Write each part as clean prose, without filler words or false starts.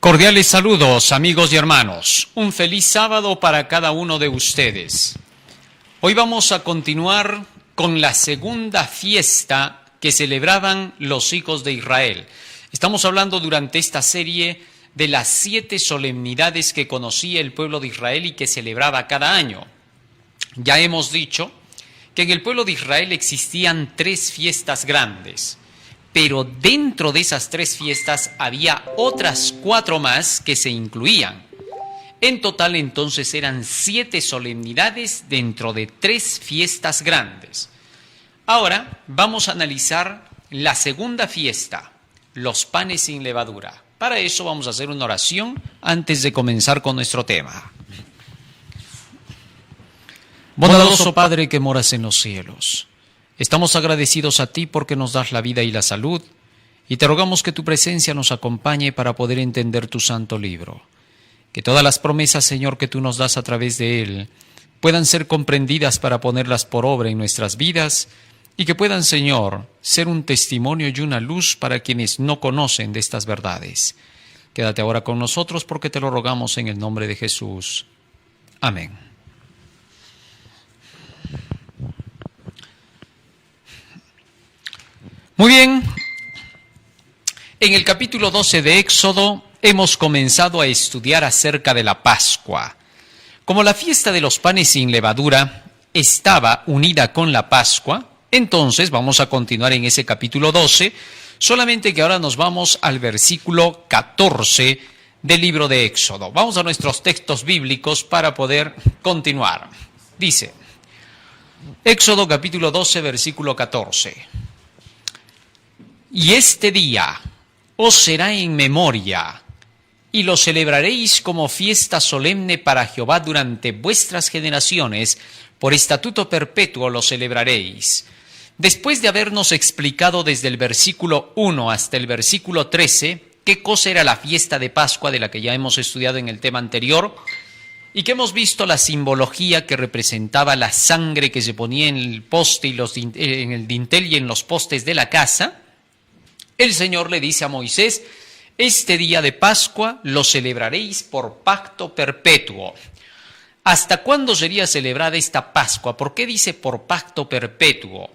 Cordiales saludos, amigos y hermanos. Un feliz sábado para cada uno de ustedes. Hoy vamos a continuar con la segunda fiesta que celebraban los hijos de Israel. Estamos hablando durante esta serie de las 7 solemnidades que conocía el pueblo de Israel y que celebraba cada año. Ya hemos dicho que en el pueblo de Israel existían 3 fiestas grandes, pero dentro de esas 3 fiestas había otras 4 más que se incluían. En total entonces eran 7 solemnidades dentro de 3 fiestas grandes. Ahora vamos a analizar la segunda fiesta, los panes sin levadura. Para eso vamos a hacer una oración antes de comenzar con nuestro tema. Bondadoso Padre que moras en los cielos, estamos agradecidos a ti porque nos das la vida y la salud, y te rogamos que tu presencia nos acompañe para poder entender tu santo libro. Que todas las promesas, Señor, que tú nos das a través de él, puedan ser comprendidas para ponerlas por obra en nuestras vidas, y que puedan, Señor, ser un testimonio y una luz para quienes no conocen de estas verdades. Quédate ahora con nosotros porque te lo rogamos en el nombre de Jesús. Amén. Muy bien, en el capítulo 12 de Éxodo hemos comenzado a estudiar acerca de la Pascua. Como la fiesta de los panes sin levadura estaba unida con la Pascua, entonces vamos a continuar en ese capítulo 12, solamente que ahora nos vamos al versículo 14 del libro de Éxodo. Vamos a nuestros textos bíblicos para poder continuar. Dice, Éxodo capítulo 12, versículo 14. Y este día os será en memoria, y lo celebraréis como fiesta solemne para Jehová durante vuestras generaciones, por estatuto perpetuo lo celebraréis. Después de habernos explicado desde el versículo 1 hasta el versículo 13, qué cosa era la fiesta de Pascua de la que ya hemos estudiado en el tema anterior, y que hemos visto la simbología que representaba la sangre que se ponía en el poste y en el dintel y en los postes de la casa, el Señor le dice a Moisés, este día de Pascua lo celebraréis por pacto perpetuo. ¿Hasta cuándo sería celebrada esta Pascua? ¿Por qué dice por pacto perpetuo?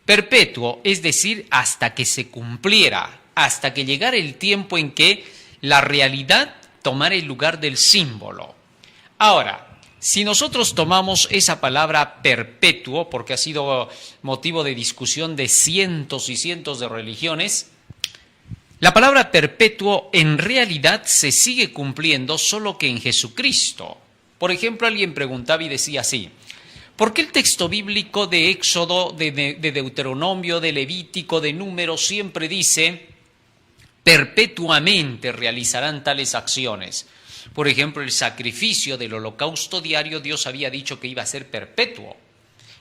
Perpetuo, es decir, hasta que se cumpliera, hasta que llegara el tiempo en que la realidad tomara el lugar del símbolo. Ahora, si nosotros tomamos esa palabra perpetuo, porque ha sido motivo de discusión de cientos y cientos de religiones, la palabra perpetuo en realidad se sigue cumpliendo solo que en Jesucristo. Por ejemplo, alguien preguntaba y decía así, ¿por qué el texto bíblico de Éxodo, de Deuteronomio, de Levítico, de Números siempre dice perpetuamente realizarán tales acciones? Por ejemplo, el sacrificio del holocausto diario, Dios había dicho que iba a ser perpetuo.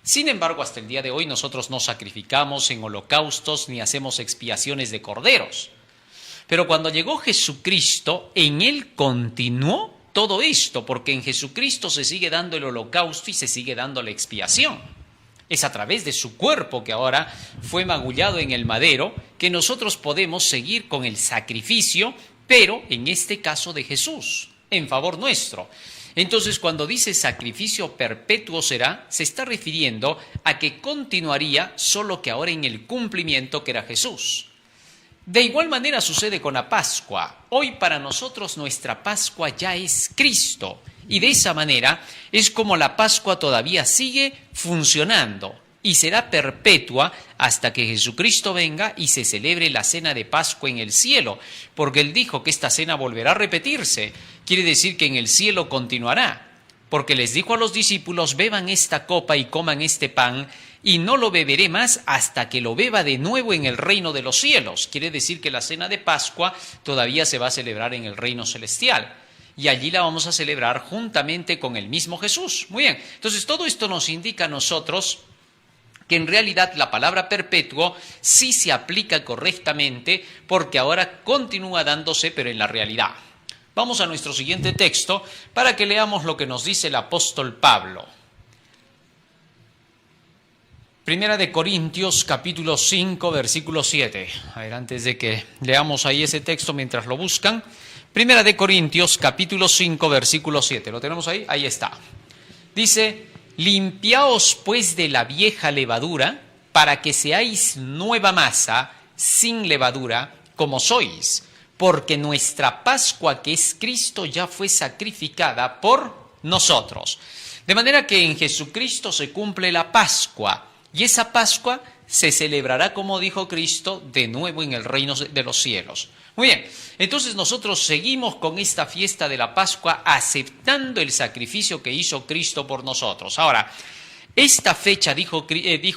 Sin embargo, hasta el día de hoy nosotros no sacrificamos en holocaustos ni hacemos expiaciones de corderos. Pero cuando llegó Jesucristo, en Él continuó todo esto, porque en Jesucristo se sigue dando el holocausto y se sigue dando la expiación. Es a través de su cuerpo que ahora fue magullado en el madero que nosotros podemos seguir con el sacrificio, pero en este caso de Jesús, en favor nuestro. Entonces, cuando dice sacrificio perpetuo será, se está refiriendo a que continuaría, solo que ahora en el cumplimiento que era Jesús. De igual manera sucede con la Pascua. Hoy para nosotros nuestra Pascua ya es Cristo. Y de esa manera es como la Pascua todavía sigue funcionando y será perpetua hasta que Jesucristo venga y se celebre la cena de Pascua en el cielo, porque Él dijo que esta cena volverá a repetirse. Quiere decir que en el cielo continuará, porque les dijo a los discípulos, beban esta copa y coman este pan, y no lo beberé más hasta que lo beba de nuevo en el reino de los cielos. Quiere decir que la cena de Pascua todavía se va a celebrar en el reino celestial. Y allí la vamos a celebrar juntamente con el mismo Jesús. Muy bien, entonces todo esto nos indica a nosotros que en realidad la palabra perpetuo sí se aplica correctamente porque ahora continúa dándose, pero en la realidad. Vamos a nuestro siguiente texto para que leamos lo que nos dice el apóstol Pablo. Primera de Corintios, capítulo 5, versículo 7. A ver, antes de que leamos ahí ese texto mientras lo buscan. Primera de Corintios, capítulo 5, versículo 7. ¿Lo tenemos ahí? Ahí está. Dice, limpiaos pues de la vieja levadura, para que seáis nueva masa, sin levadura, como sois. Porque nuestra Pascua, que es Cristo, ya fue sacrificada por nosotros. De manera que en Jesucristo se cumple la Pascua, y esa Pascua se celebrará, como dijo Cristo, de nuevo en el reino de los cielos. Muy bien, entonces nosotros seguimos con esta fiesta de la Pascua aceptando el sacrificio que hizo Cristo por nosotros. Ahora, esta fecha, dijo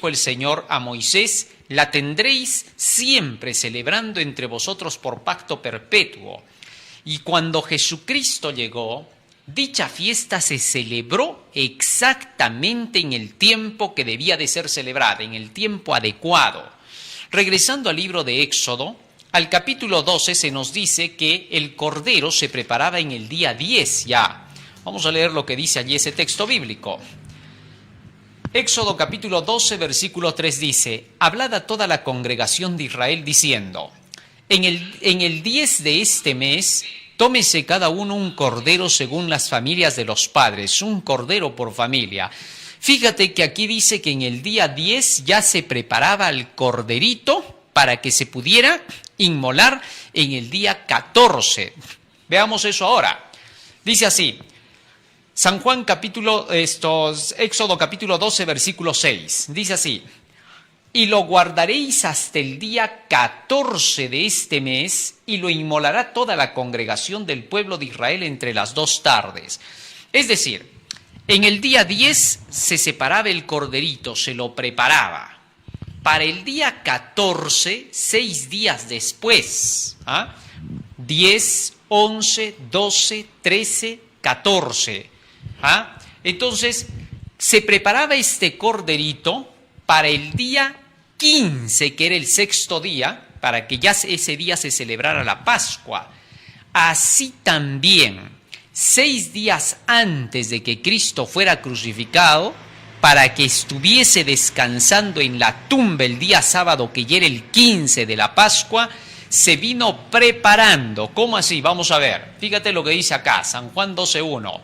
el Señor a Moisés, la tendréis siempre celebrando entre vosotros por pacto perpetuo. Y cuando Jesucristo llegó, dicha fiesta se celebró exactamente en el tiempo que debía de ser celebrada, en el tiempo adecuado. Regresando al libro de Éxodo, al capítulo 12 se nos dice que el cordero se preparaba en el día 10 ya. Vamos a leer lo que dice allí ese texto bíblico. Éxodo capítulo 12, versículo 3 dice, hablad a toda la congregación de Israel diciendo, en el 10 de este mes, tómese cada uno un cordero según las familias de los padres, un cordero por familia. Fíjate que aquí dice que en el día 10 ya se preparaba el corderito para que se pudiera inmolar en el día 14. Veamos eso ahora. Dice así, Éxodo capítulo 12, versículo 6. Dice así, y lo guardaréis hasta el día 14 de este mes, y lo inmolará toda la congregación del pueblo de Israel entre las 2 tardes. Es decir, en el día 10 se separaba el corderito, se lo preparaba. Para el día 14, 6 días después, 10, 11, 12, 13, 14. Entonces, se preparaba este corderito para el día 15, que era el 6º día, para que ya ese día se celebrara la Pascua. Así también, 6 días antes de que Cristo fuera crucificado, para que estuviese descansando en la tumba el día sábado, que ya era el 15 de la Pascua, se vino preparando. ¿Cómo así? Vamos a ver. Fíjate lo que dice acá, San Juan 12:1.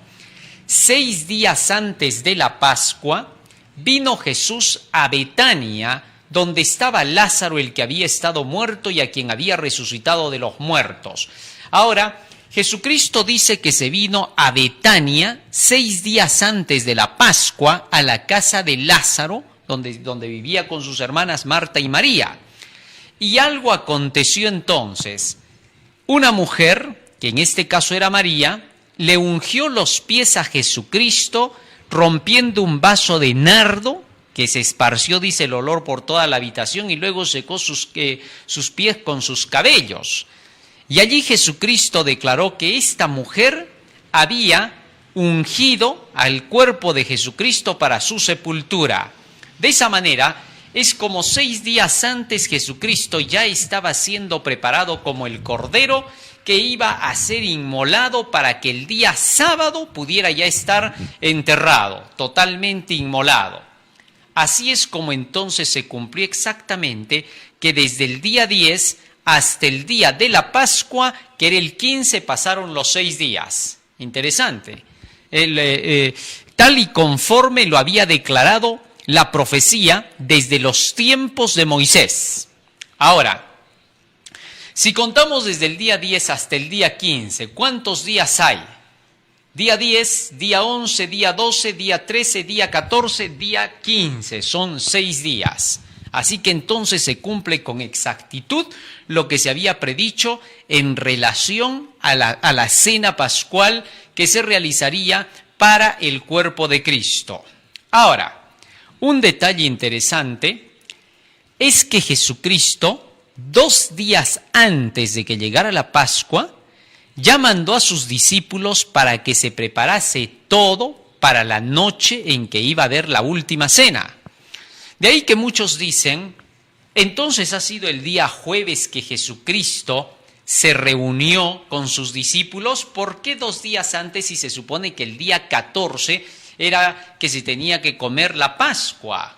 6 días antes de la Pascua, vino Jesús a Betania, donde estaba Lázaro, el que había estado muerto y a quien había resucitado de los muertos. Ahora, Jesucristo dice que se vino a Betania 6 días antes de la Pascua, a la casa de Lázaro, donde vivía con sus hermanas Marta y María. Y algo aconteció entonces. Una mujer, que en este caso era María, le ungió los pies a Jesucristo, rompiendo un vaso de nardo, que se esparció, dice, el olor por toda la habitación, y luego secó sus pies con sus cabellos. Y allí Jesucristo declaró que esta mujer había ungido al cuerpo de Jesucristo para su sepultura. De esa manera, es como 6 días antes Jesucristo ya estaba siendo preparado como el cordero que iba a ser inmolado para que el día sábado pudiera ya estar enterrado, totalmente inmolado. Así es como entonces se cumplió exactamente que desde el día 10 hasta el día de la Pascua, que era el 15, pasaron los 6 días. Interesante. Tal y conforme lo había declarado la profecía desde los tiempos de Moisés. Ahora, si contamos desde el día 10 hasta el día 15, ¿cuántos días hay? Día 10, día 11, día 12, día 13, día 14, día 15. Son 6 días. Así que entonces se cumple con exactitud lo que se había predicho en relación a la cena pascual que se realizaría para el cuerpo de Cristo. Ahora, un detalle interesante es que Jesucristo, 2 días antes de que llegara la Pascua, ya mandó a sus discípulos para que se preparase todo para la noche en que iba a haber la última cena. De ahí que muchos dicen, entonces ha sido el día jueves que Jesucristo se reunió con sus discípulos. ¿Por qué 2 días antes si se supone que el día 14 era que se tenía que comer la Pascua?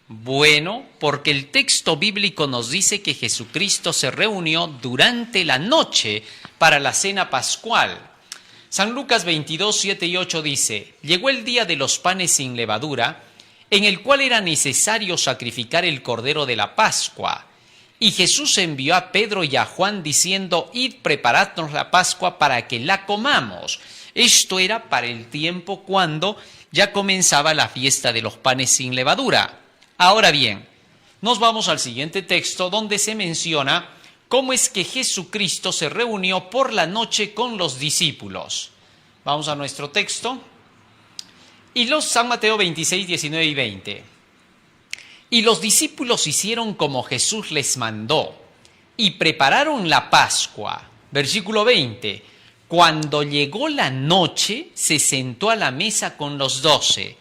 Bueno, porque el texto bíblico nos dice que Jesucristo se reunió durante la noche para la cena pascual. San Lucas 22, 7 y 8 dice: llegó el día de los panes sin levadura, en el cual era necesario sacrificar el cordero de la Pascua. Y Jesús envió a Pedro y a Juan diciendo: id, preparadnos la Pascua para que la comamos. Esto era para el tiempo cuando ya comenzaba la fiesta de los panes sin levadura. Ahora bien, nos vamos al siguiente texto donde se menciona cómo es que Jesucristo se reunió por la noche con los discípulos. Vamos a nuestro texto. San Mateo 26, 19 y 20. Y los discípulos hicieron como Jesús les mandó y prepararon la Pascua. Versículo 20. Cuando llegó la noche, se sentó a la mesa con los 12.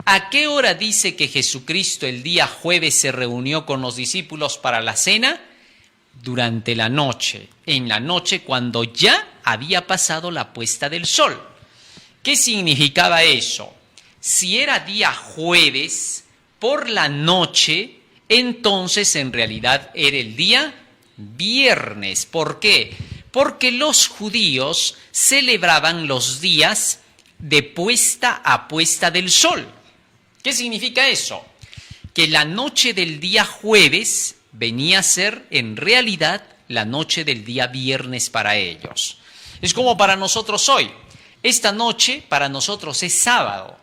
¿A qué hora dice que Jesucristo el día jueves se reunió con los discípulos para la cena? Durante la noche, en la noche cuando ya había pasado la puesta del sol. ¿Qué significaba eso? Si era día jueves por la noche, entonces en realidad era el día viernes. ¿Por qué? Porque los judíos celebraban los días de puesta a puesta del sol. ¿Qué significa eso? Que la noche del día jueves venía a ser en realidad la noche del día viernes para ellos. Es como para nosotros hoy. Esta noche para nosotros es sábado,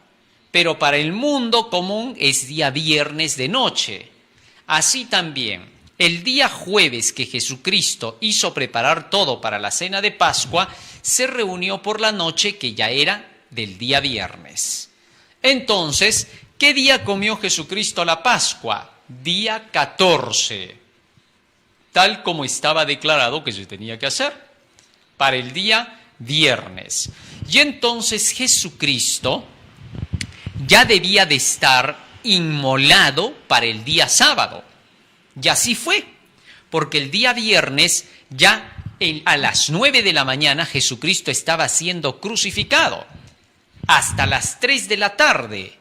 pero para el mundo común es día viernes de noche. Así también, el día jueves que Jesucristo hizo preparar todo para la cena de Pascua, se reunió por la noche que ya era del día viernes. Entonces, ¿qué día comió Jesucristo la Pascua? Día 14, tal como estaba declarado que se tenía que hacer, para el día viernes. Y entonces Jesucristo ya debía de estar inmolado para el día sábado. Y así fue, porque el día viernes ya a las 9 de la mañana Jesucristo estaba siendo crucificado hasta las 3 de la tarde.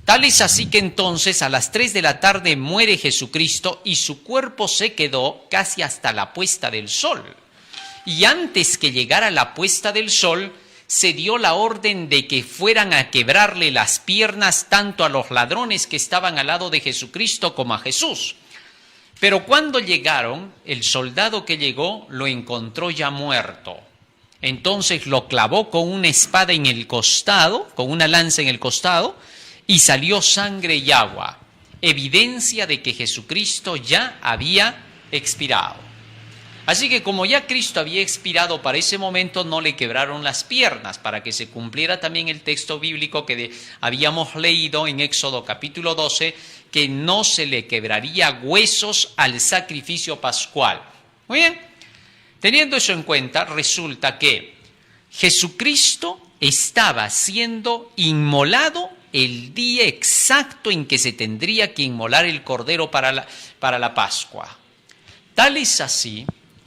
Tal es así que entonces a las 3 de la tarde muere Jesucristo y su cuerpo se quedó casi hasta la puesta del sol. Y antes que llegara la puesta del sol, se dio la orden de que fueran a quebrarle las piernas tanto a los ladrones que estaban al lado de Jesucristo como a Jesús. Pero cuando llegaron, el soldado que llegó lo encontró ya muerto. Entonces lo clavó con una espada en el costado, con una lanza en el costado, y salió sangre y agua, evidencia de que Jesucristo ya había expirado. Así que como ya Cristo había expirado para ese momento, no le quebraron las piernas, para que se cumpliera también el texto bíblico que habíamos leído en Éxodo capítulo 12, que no se le quebraría huesos al sacrificio pascual. Muy bien, teniendo eso en cuenta, resulta que Jesucristo estaba siendo inmolado el día exacto en que se tendría que inmolar el cordero para la Pascua. Tal es así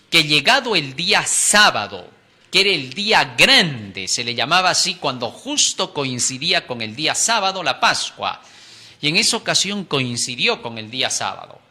que llegado el día sábado, que era el día grande, se le llamaba así cuando justo coincidía con el día sábado, la Pascua, y en esa ocasión coincidió con el día sábado.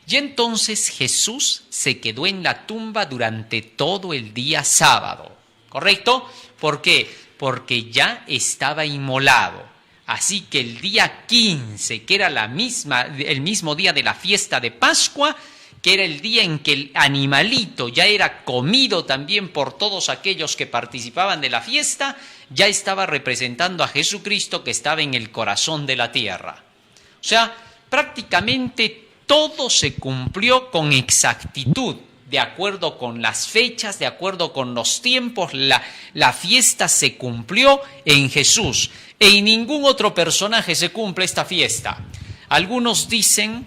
Y entonces Jesús se quedó en la tumba durante todo el día sábado, ¿correcto? ¿Por qué? Porque ya estaba inmolado. Así que el día 15, que era el mismo día de la fiesta de Pascua, que era el día en que el animalito ya era comido también por todos aquellos que participaban de la fiesta, ya estaba representando a Jesucristo que estaba en el corazón de la tierra. O sea, prácticamente todo se cumplió con exactitud, de acuerdo con las fechas, de acuerdo con los tiempos, la fiesta se cumplió en Jesús. En ningún otro personaje se cumple esta fiesta. Algunos dicen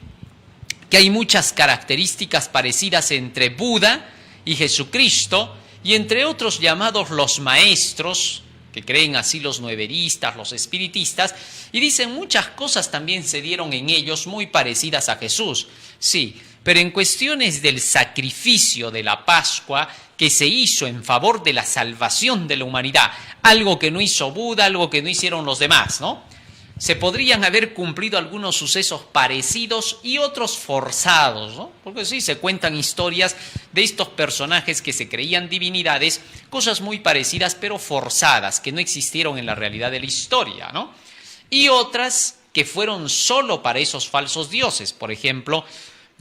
que hay muchas características parecidas entre Buda y Jesucristo, y entre otros llamados los maestros, que creen así los nueveristas, los espiritistas, y dicen muchas cosas también se dieron en ellos muy parecidas a Jesús. Sí, pero en cuestiones del sacrificio de la Pascua que se hizo en favor de la salvación de la humanidad, algo que no hizo Buda, algo que no hicieron los demás, ¿no? se podrían haber cumplido algunos sucesos parecidos y otros forzados, ¿no? Porque sí, se cuentan historias de estos personajes que se creían divinidades, cosas muy parecidas pero forzadas, que no existieron en la realidad de la historia, ¿no? Y otras que fueron solo para esos falsos dioses. Por ejemplo,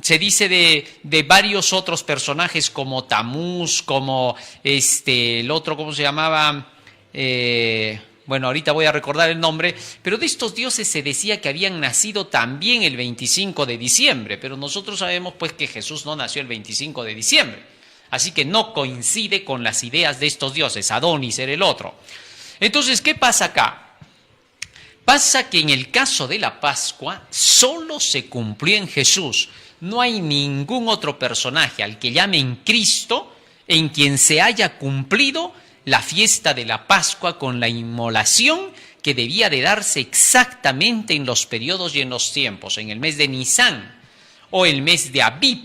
se dice de varios otros personajes como Tamuz, como el otro, ¿cómo se llamaba? Bueno, ahorita voy a recordar el nombre, pero de estos dioses se decía que habían nacido también el 25 de diciembre, pero nosotros sabemos pues que Jesús no nació el 25 de diciembre, así que no coincide con las ideas de estos dioses. Adonis era el otro. Entonces, ¿qué pasa acá? Pasa que en el caso de la Pascua solo se cumplió en Jesús. No hay ningún otro personaje al que llamen Cristo en quien se haya cumplido la fiesta de la Pascua con la inmolación que debía de darse exactamente en los periodos y en los tiempos, en el mes de Nisan o el mes de Abib.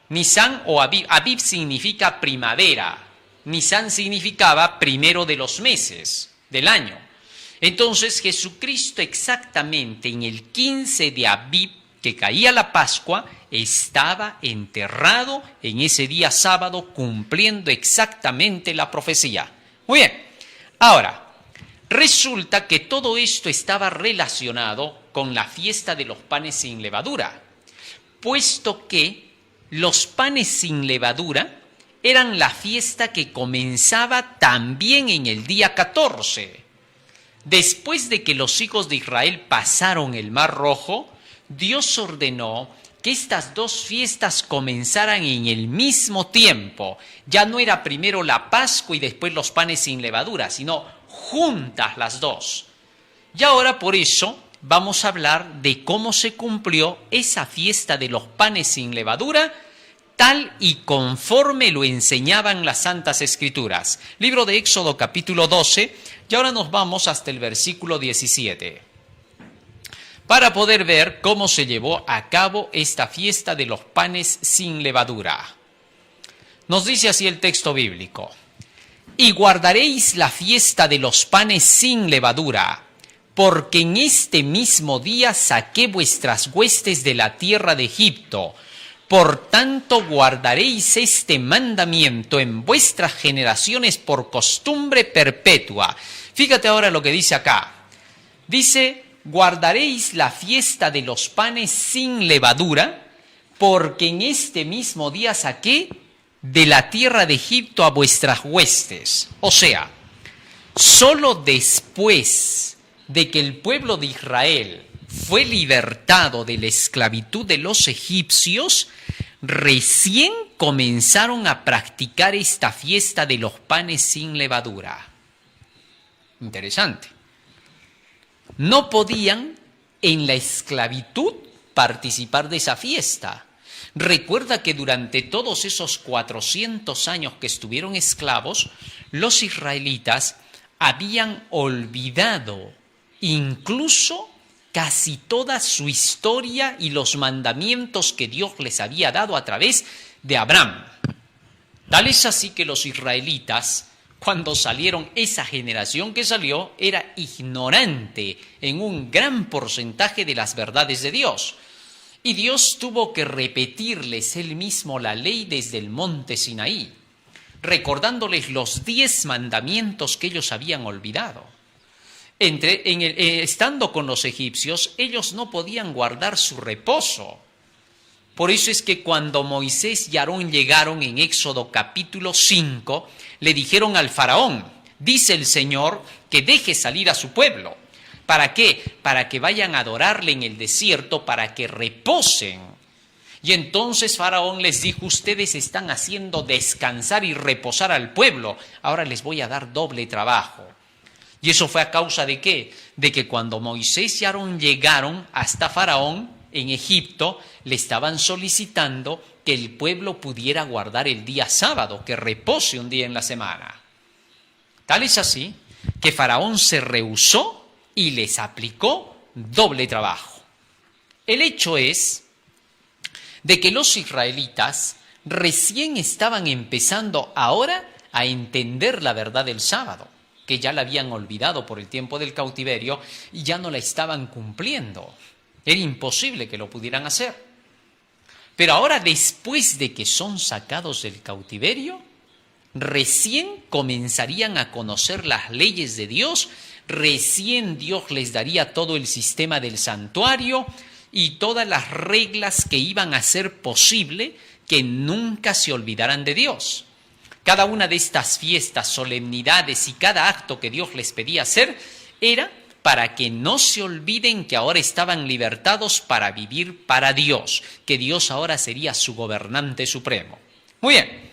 Nisan o Abib. Abib significa primavera. Nisan significaba primero de los meses del año. Entonces Jesucristo exactamente en el 15 de Abib, que caía la Pascua, estaba enterrado en ese día sábado, cumpliendo exactamente la profecía. Muy bien, ahora, resulta que todo esto estaba relacionado con la fiesta de los panes sin levadura, puesto que los panes sin levadura eran la fiesta que comenzaba también en el día 14. Después de que los hijos de Israel pasaron el Mar Rojo, Dios ordenó que estas dos fiestas comenzaran en el mismo tiempo. Ya no era primero la Pascua y después los panes sin levadura, sino juntas las dos. Y ahora por eso vamos a hablar de cómo se cumplió esa fiesta de los panes sin levadura, tal y conforme lo enseñaban las Santas Escrituras. Libro de Éxodo capítulo 12, y ahora nos vamos hasta el versículo 17. Para poder ver cómo se llevó a cabo esta fiesta de los panes sin levadura. Nos dice así el texto bíblico: y guardaréis la fiesta de los panes sin levadura, porque en este mismo día saqué vuestras huestes de la tierra de Egipto. Por tanto guardaréis este mandamiento en vuestras generaciones por costumbre perpetua. Fíjate ahora lo que dice acá. Dice: guardaréis la fiesta de los panes sin levadura, porque en este mismo día saqué de la tierra de Egipto a vuestras huestes. O sea, solo después de que el pueblo de Israel fue libertado de la esclavitud de los egipcios, recién comenzaron a practicar esta fiesta de los panes sin levadura. Interesante. No podían en la esclavitud participar de esa fiesta. Recuerda que durante todos esos 400 años que estuvieron esclavos, los israelitas habían olvidado incluso casi toda su historia y los mandamientos que Dios les había dado a través de Abraham. Tal es así que los israelitas, cuando salieron, esa generación que salió era ignorante en un gran porcentaje de las verdades de Dios. Y Dios tuvo que repetirles él mismo la ley desde el monte Sinaí, recordándoles los 10 mandamientos que ellos habían olvidado. Estando con los egipcios, ellos no podían guardar su reposo. Por eso es que cuando Moisés y Aarón llegaron en Éxodo capítulo 5, le dijeron al faraón: dice el Señor que deje salir a su pueblo. ¿Para qué? Para que vayan a adorarle en el desierto, para que reposen. Y entonces Faraón les dijo: ustedes están haciendo descansar y reposar al pueblo, ahora les voy a dar doble trabajo. ¿Y eso fue a causa de qué? De que cuando Moisés y Aarón llegaron hasta Faraón en Egipto, le estaban solicitando que el pueblo pudiera guardar el día sábado, que repose un día en la semana. Tal es así que Faraón se rehusó y les aplicó doble trabajo. El hecho es de que los israelitas recién estaban empezando ahora a entender la verdad del sábado. que ya la habían olvidado por el tiempo del cautiverio y ya no la estaban cumpliendo. Era imposible que lo pudieran hacer. Pero ahora, después de que son sacados del cautiverio, recién comenzarían a conocer las leyes de Dios, recién Dios les daría todo el sistema del santuario y todas las reglas que iban a hacer posible que nunca se olvidaran de Dios. Cada una de estas fiestas, solemnidades y cada acto que Dios les pedía hacer era para que no se olviden que ahora estaban libertados para vivir para Dios, que Dios ahora sería su gobernante supremo. Muy bien,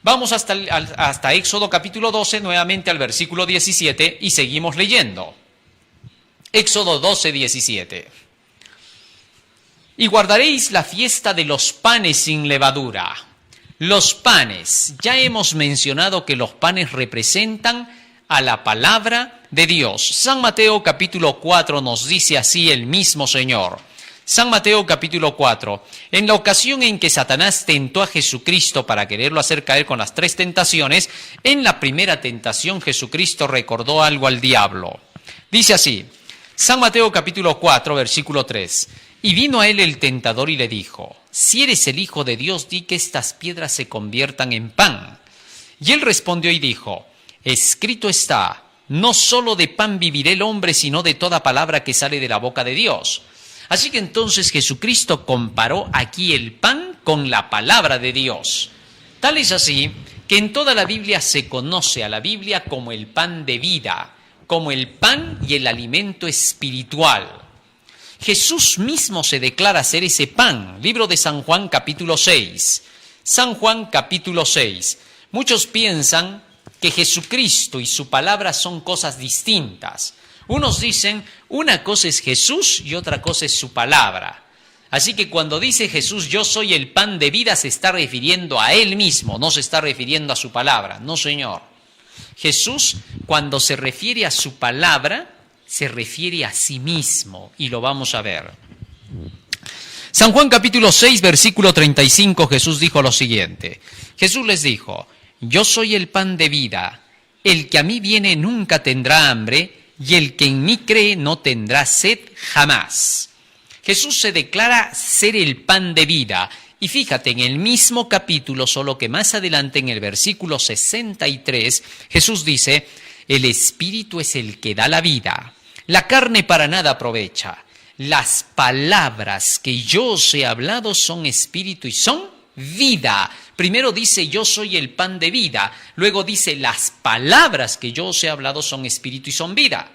vamos hasta Éxodo capítulo 12, nuevamente al versículo 17 y seguimos leyendo. Éxodo 12, 17. Y guardaréis la fiesta de los panes sin levadura. Los panes, ya hemos mencionado que los panes representan a la palabra de Dios. San Mateo capítulo 4 nos dice así el mismo Señor. San Mateo capítulo 4, en la ocasión en que Satanás tentó a Jesucristo para quererlo hacer caer con las 3 tentaciones, en la primera tentación Jesucristo recordó algo al diablo. Dice así, San Mateo capítulo 4, versículo 3. Y vino a él el tentador y le dijo, si eres el Hijo de Dios, di que estas piedras se conviertan en pan. Y él respondió y dijo, escrito está, no solo de pan vivirá el hombre, sino de toda palabra que sale de la boca de Dios. Así que entonces Jesucristo comparó aquí el pan con la palabra de Dios. Tal es así que en toda la Biblia se conoce a la Biblia como el pan de vida, como el pan y el alimento espiritual. Jesús mismo se declara ser ese pan. Libro de San Juan capítulo 6. San Juan capítulo 6. Muchos piensan que Jesucristo y su palabra son cosas distintas. Unos dicen, una cosa es Jesús y otra cosa es su palabra. Así que cuando dice Jesús, yo soy el pan de vida, se está refiriendo a Él mismo, no se está refiriendo a su palabra. No, Señor. Jesús, cuando se refiere a su palabra, se refiere a sí mismo, y lo vamos a ver. San Juan capítulo 6, versículo 35, Jesús dijo lo siguiente. Jesús les dijo, yo soy el pan de vida, el que a mí viene nunca tendrá hambre, y el que en mí cree no tendrá sed jamás. Jesús se declara ser el pan de vida, y fíjate, en el mismo capítulo, solo que más adelante en el versículo 63, Jesús dice, el Espíritu es el que da la vida. La carne para nada aprovecha. Las palabras que yo os he hablado son espíritu y son vida. Primero dice, yo soy el pan de vida. Luego dice, las palabras que yo os he hablado son espíritu y son vida.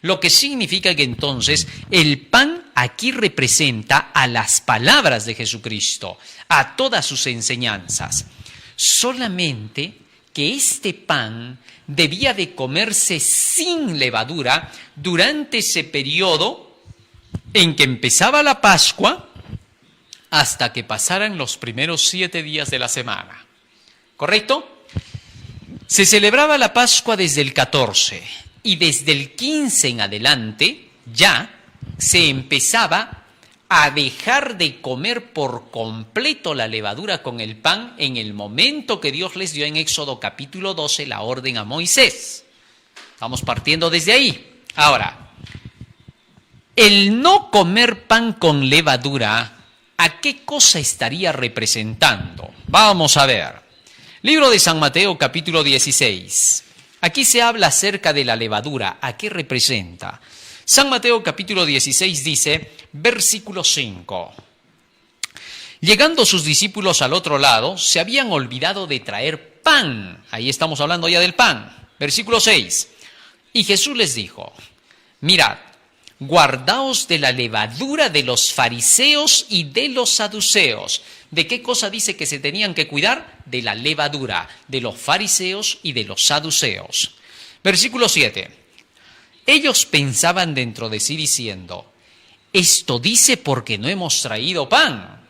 Lo que significa que entonces el pan aquí representa a las palabras de Jesucristo, a todas sus enseñanzas. Solamente que este pan debía de comerse sin levadura durante ese periodo en que empezaba la Pascua hasta que pasaran los primeros 7 días de la semana. ¿Correcto? Se celebraba la Pascua desde el 14 y desde el 15 en adelante ya se empezaba a dejar de comer por completo la levadura con el pan en el momento que Dios les dio en Éxodo capítulo 12 la orden a Moisés. Estamos partiendo desde ahí. Ahora, el no comer pan con levadura, ¿a qué cosa estaría representando? Vamos a ver. Libro de San Mateo capítulo 16. Aquí se habla acerca de la levadura. ¿A qué representa? San Mateo capítulo 16 dice, versículo 5. Llegando sus discípulos al otro lado, se habían olvidado de traer pan. Ahí estamos hablando ya del pan. Versículo 6. Y Jesús les dijo, mirad, guardaos de la levadura de los fariseos y de los saduceos. ¿De qué cosa dice que se tenían que cuidar? De la levadura, de los fariseos y de los saduceos. Versículo 7. Ellos pensaban dentro de sí diciendo, esto dice porque no hemos traído pan.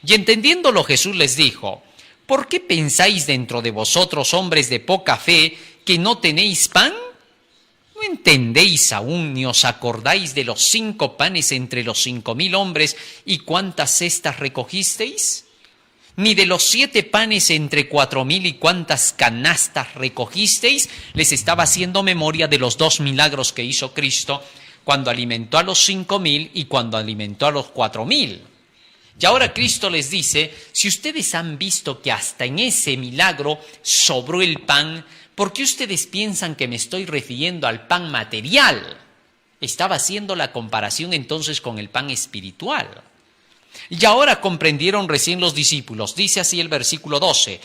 Y entendiéndolo Jesús les dijo, ¿por qué pensáis dentro de vosotros, hombres de poca fe, que no tenéis pan? ¿No entendéis aún ni os acordáis de los 5 panes entre los 5,000 hombres y cuántas cestas recogisteis? ni de los 7 panes entre 4,000 y cuántas canastas recogisteis. Les estaba haciendo memoria de los 2 milagros que hizo Cristo cuando alimentó a los 5,000 y cuando alimentó a los 4,000. Y ahora Cristo les dice, si ustedes han visto que hasta en ese milagro sobró el pan, ¿por qué ustedes piensan que me estoy refiriendo al pan material? Estaba haciendo la comparación entonces con el pan espiritual. Y ahora comprendieron recién los discípulos. Dice así el versículo 12.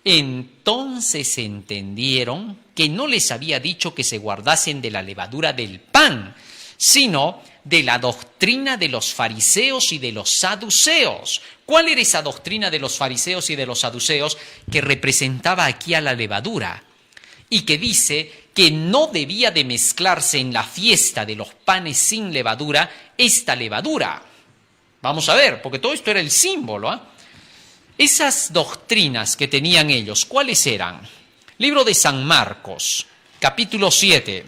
Entonces entendieron que no les había dicho que se guardasen de la levadura del pan, sino de la doctrina de los fariseos y de los saduceos. ¿Cuál era esa doctrina de los fariseos y de los saduceos que representaba aquí a la levadura? Y que dice que no debía de mezclarse en la fiesta de los panes sin levadura esta levadura. Vamos a ver, porque todo esto era el símbolo, ¿eh? Esas doctrinas que tenían ellos, ¿cuáles eran? Libro de San Marcos, capítulo 7,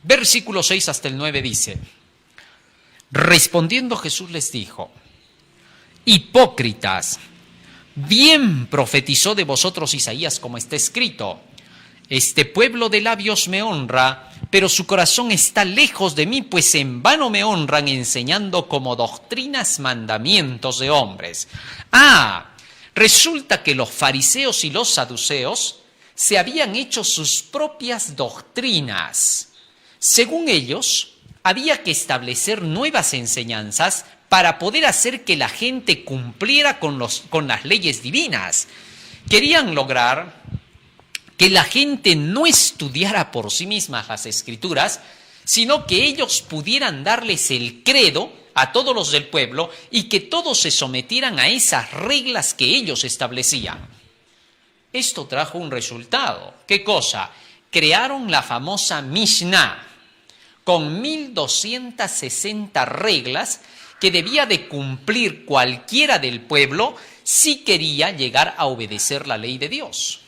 versículo 6 hasta el 9 dice, respondiendo Jesús les dijo, hipócritas, bien profetizó de vosotros Isaías como está escrito, este pueblo de labios me honra, pero su corazón está lejos de mí, pues en vano me honran enseñando como doctrinas mandamientos de hombres. Resulta que los fariseos y los saduceos se habían hecho sus propias doctrinas. Según ellos, había que establecer nuevas enseñanzas para poder hacer que la gente cumpliera con las leyes divinas. Querían lograr que la gente no estudiara por sí mismas las Escrituras, sino que ellos pudieran darles el credo a todos los del pueblo y que todos se sometieran a esas reglas que ellos establecían. Esto trajo un resultado. ¿Qué cosa? Crearon la famosa Mishnah, con 1,260 reglas que debía de cumplir cualquiera del pueblo si quería llegar a obedecer la ley de Dios.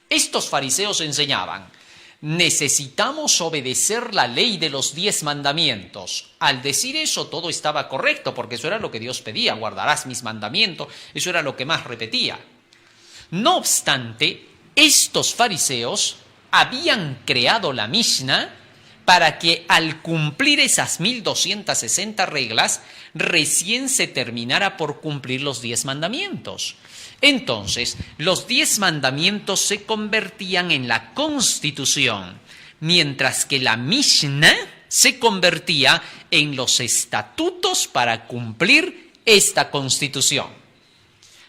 Estos fariseos enseñaban, necesitamos obedecer la ley de los 10 mandamientos. Al decir eso, todo estaba correcto, porque eso era lo que Dios pedía, guardarás mis mandamientos, eso era lo que más repetía. No obstante, estos fariseos habían creado la Mishnah para que al cumplir esas 1,260 reglas, recién se terminara por cumplir los 10 mandamientos. Entonces, los 10 mandamientos se convertían en la Constitución, mientras que la Mishnah se convertía en los estatutos para cumplir esta Constitución.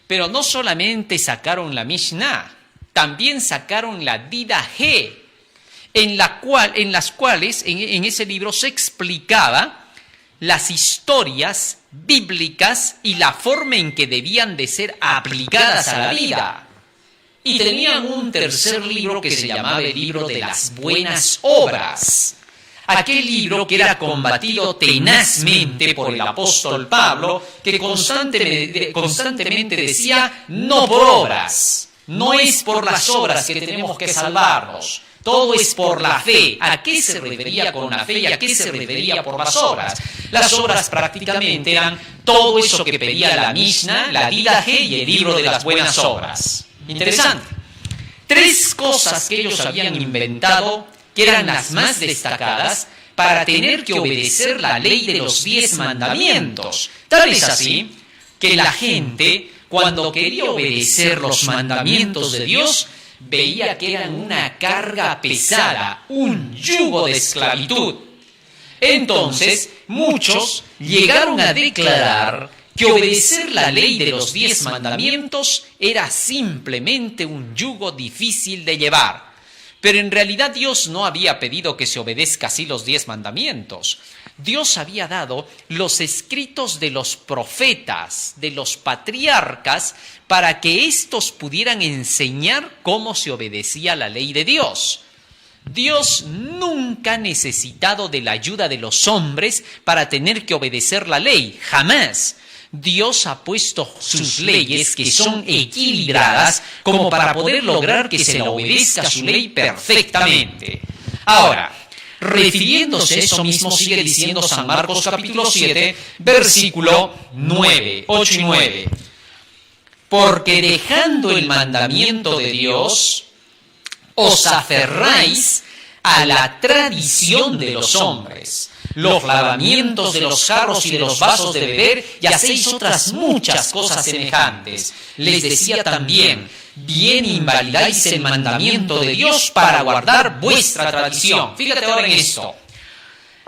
Pero no solamente sacaron la Mishnah, también sacaron la Didaje, en las cuales en ese libro se explicaba las historias bíblicas y la forma en que debían de ser aplicadas a la vida. Y tenían un tercer libro que se llamaba el libro de las buenas obras. Aquel libro que era combatido tenazmente por el apóstol Pablo, que constantemente decía, no por obras, no es por las obras que tenemos que salvarnos. Todo es por la fe. ¿A qué se refería con la fe y a qué se refería por las obras? Las obras prácticamente eran todo eso que pedía la Mishnah, la Didaje y el libro de las buenas obras. Interesante. 3 cosas que ellos habían inventado que eran las más destacadas para tener que obedecer la ley de los 10 mandamientos. Tal es así que la gente, cuando quería obedecer los mandamientos de Dios, veía que eran una carga pesada, un yugo de esclavitud. Entonces, muchos llegaron a declarar que obedecer la ley de los 10 mandamientos era simplemente un yugo difícil de llevar. Pero en realidad Dios no había pedido que se obedezca así los 10 mandamientos. Dios había dado los escritos de los profetas, de los patriarcas, para que éstos pudieran enseñar cómo se obedecía la ley de Dios. Dios nunca ha necesitado de la ayuda de los hombres para tener que obedecer la ley, jamás. Dios ha puesto sus leyes que son equilibradas como para poder lograr que se le obedezca su ley perfectamente. Ahora, Refiriéndose a eso mismo, sigue diciendo San Marcos capítulo 7, versículo 9, 8 y 9. Porque dejando el mandamiento de Dios, os aferráis a la tradición de los hombres, los lavamientos de los jarros y de los vasos de beber, y hacéis otras muchas cosas semejantes. Les decía también, bien invalidáis el mandamiento de Dios para guardar vuestra tradición. Fíjate ahora en esto.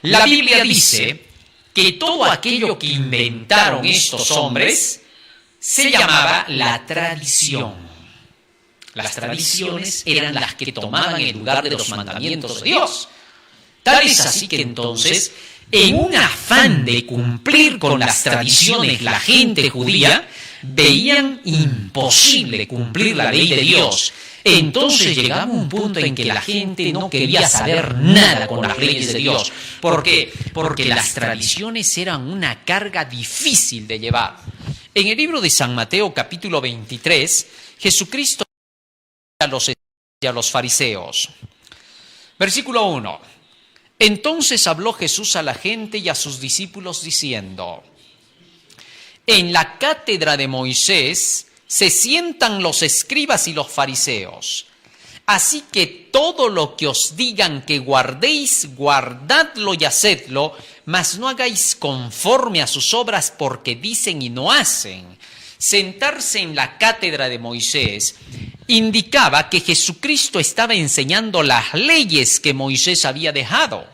La Biblia dice que todo aquello que inventaron estos hombres se llamaba la tradición. Las tradiciones eran las que tomaban el lugar de los mandamientos de Dios. Tal es así que entonces, en un afán de cumplir con las tradiciones, la gente judía veían imposible cumplir la ley de Dios. Entonces llegaba un punto en que la gente no quería saber nada con las leyes de Dios. ¿Por qué? Porque las tradiciones eran una carga difícil de llevar. En el libro de San Mateo, capítulo 23, Jesucristo a los fariseos. Versículo 1. Entonces habló Jesús a la gente y a sus discípulos diciendo: en la cátedra de Moisés se sientan los escribas y los fariseos. Así que todo lo que os digan que guardéis, guardadlo y hacedlo, mas no hagáis conforme a sus obras, porque dicen y no hacen. Sentarse en la cátedra de Moisés indicaba que Jesucristo estaba enseñando las leyes que Moisés había dejado.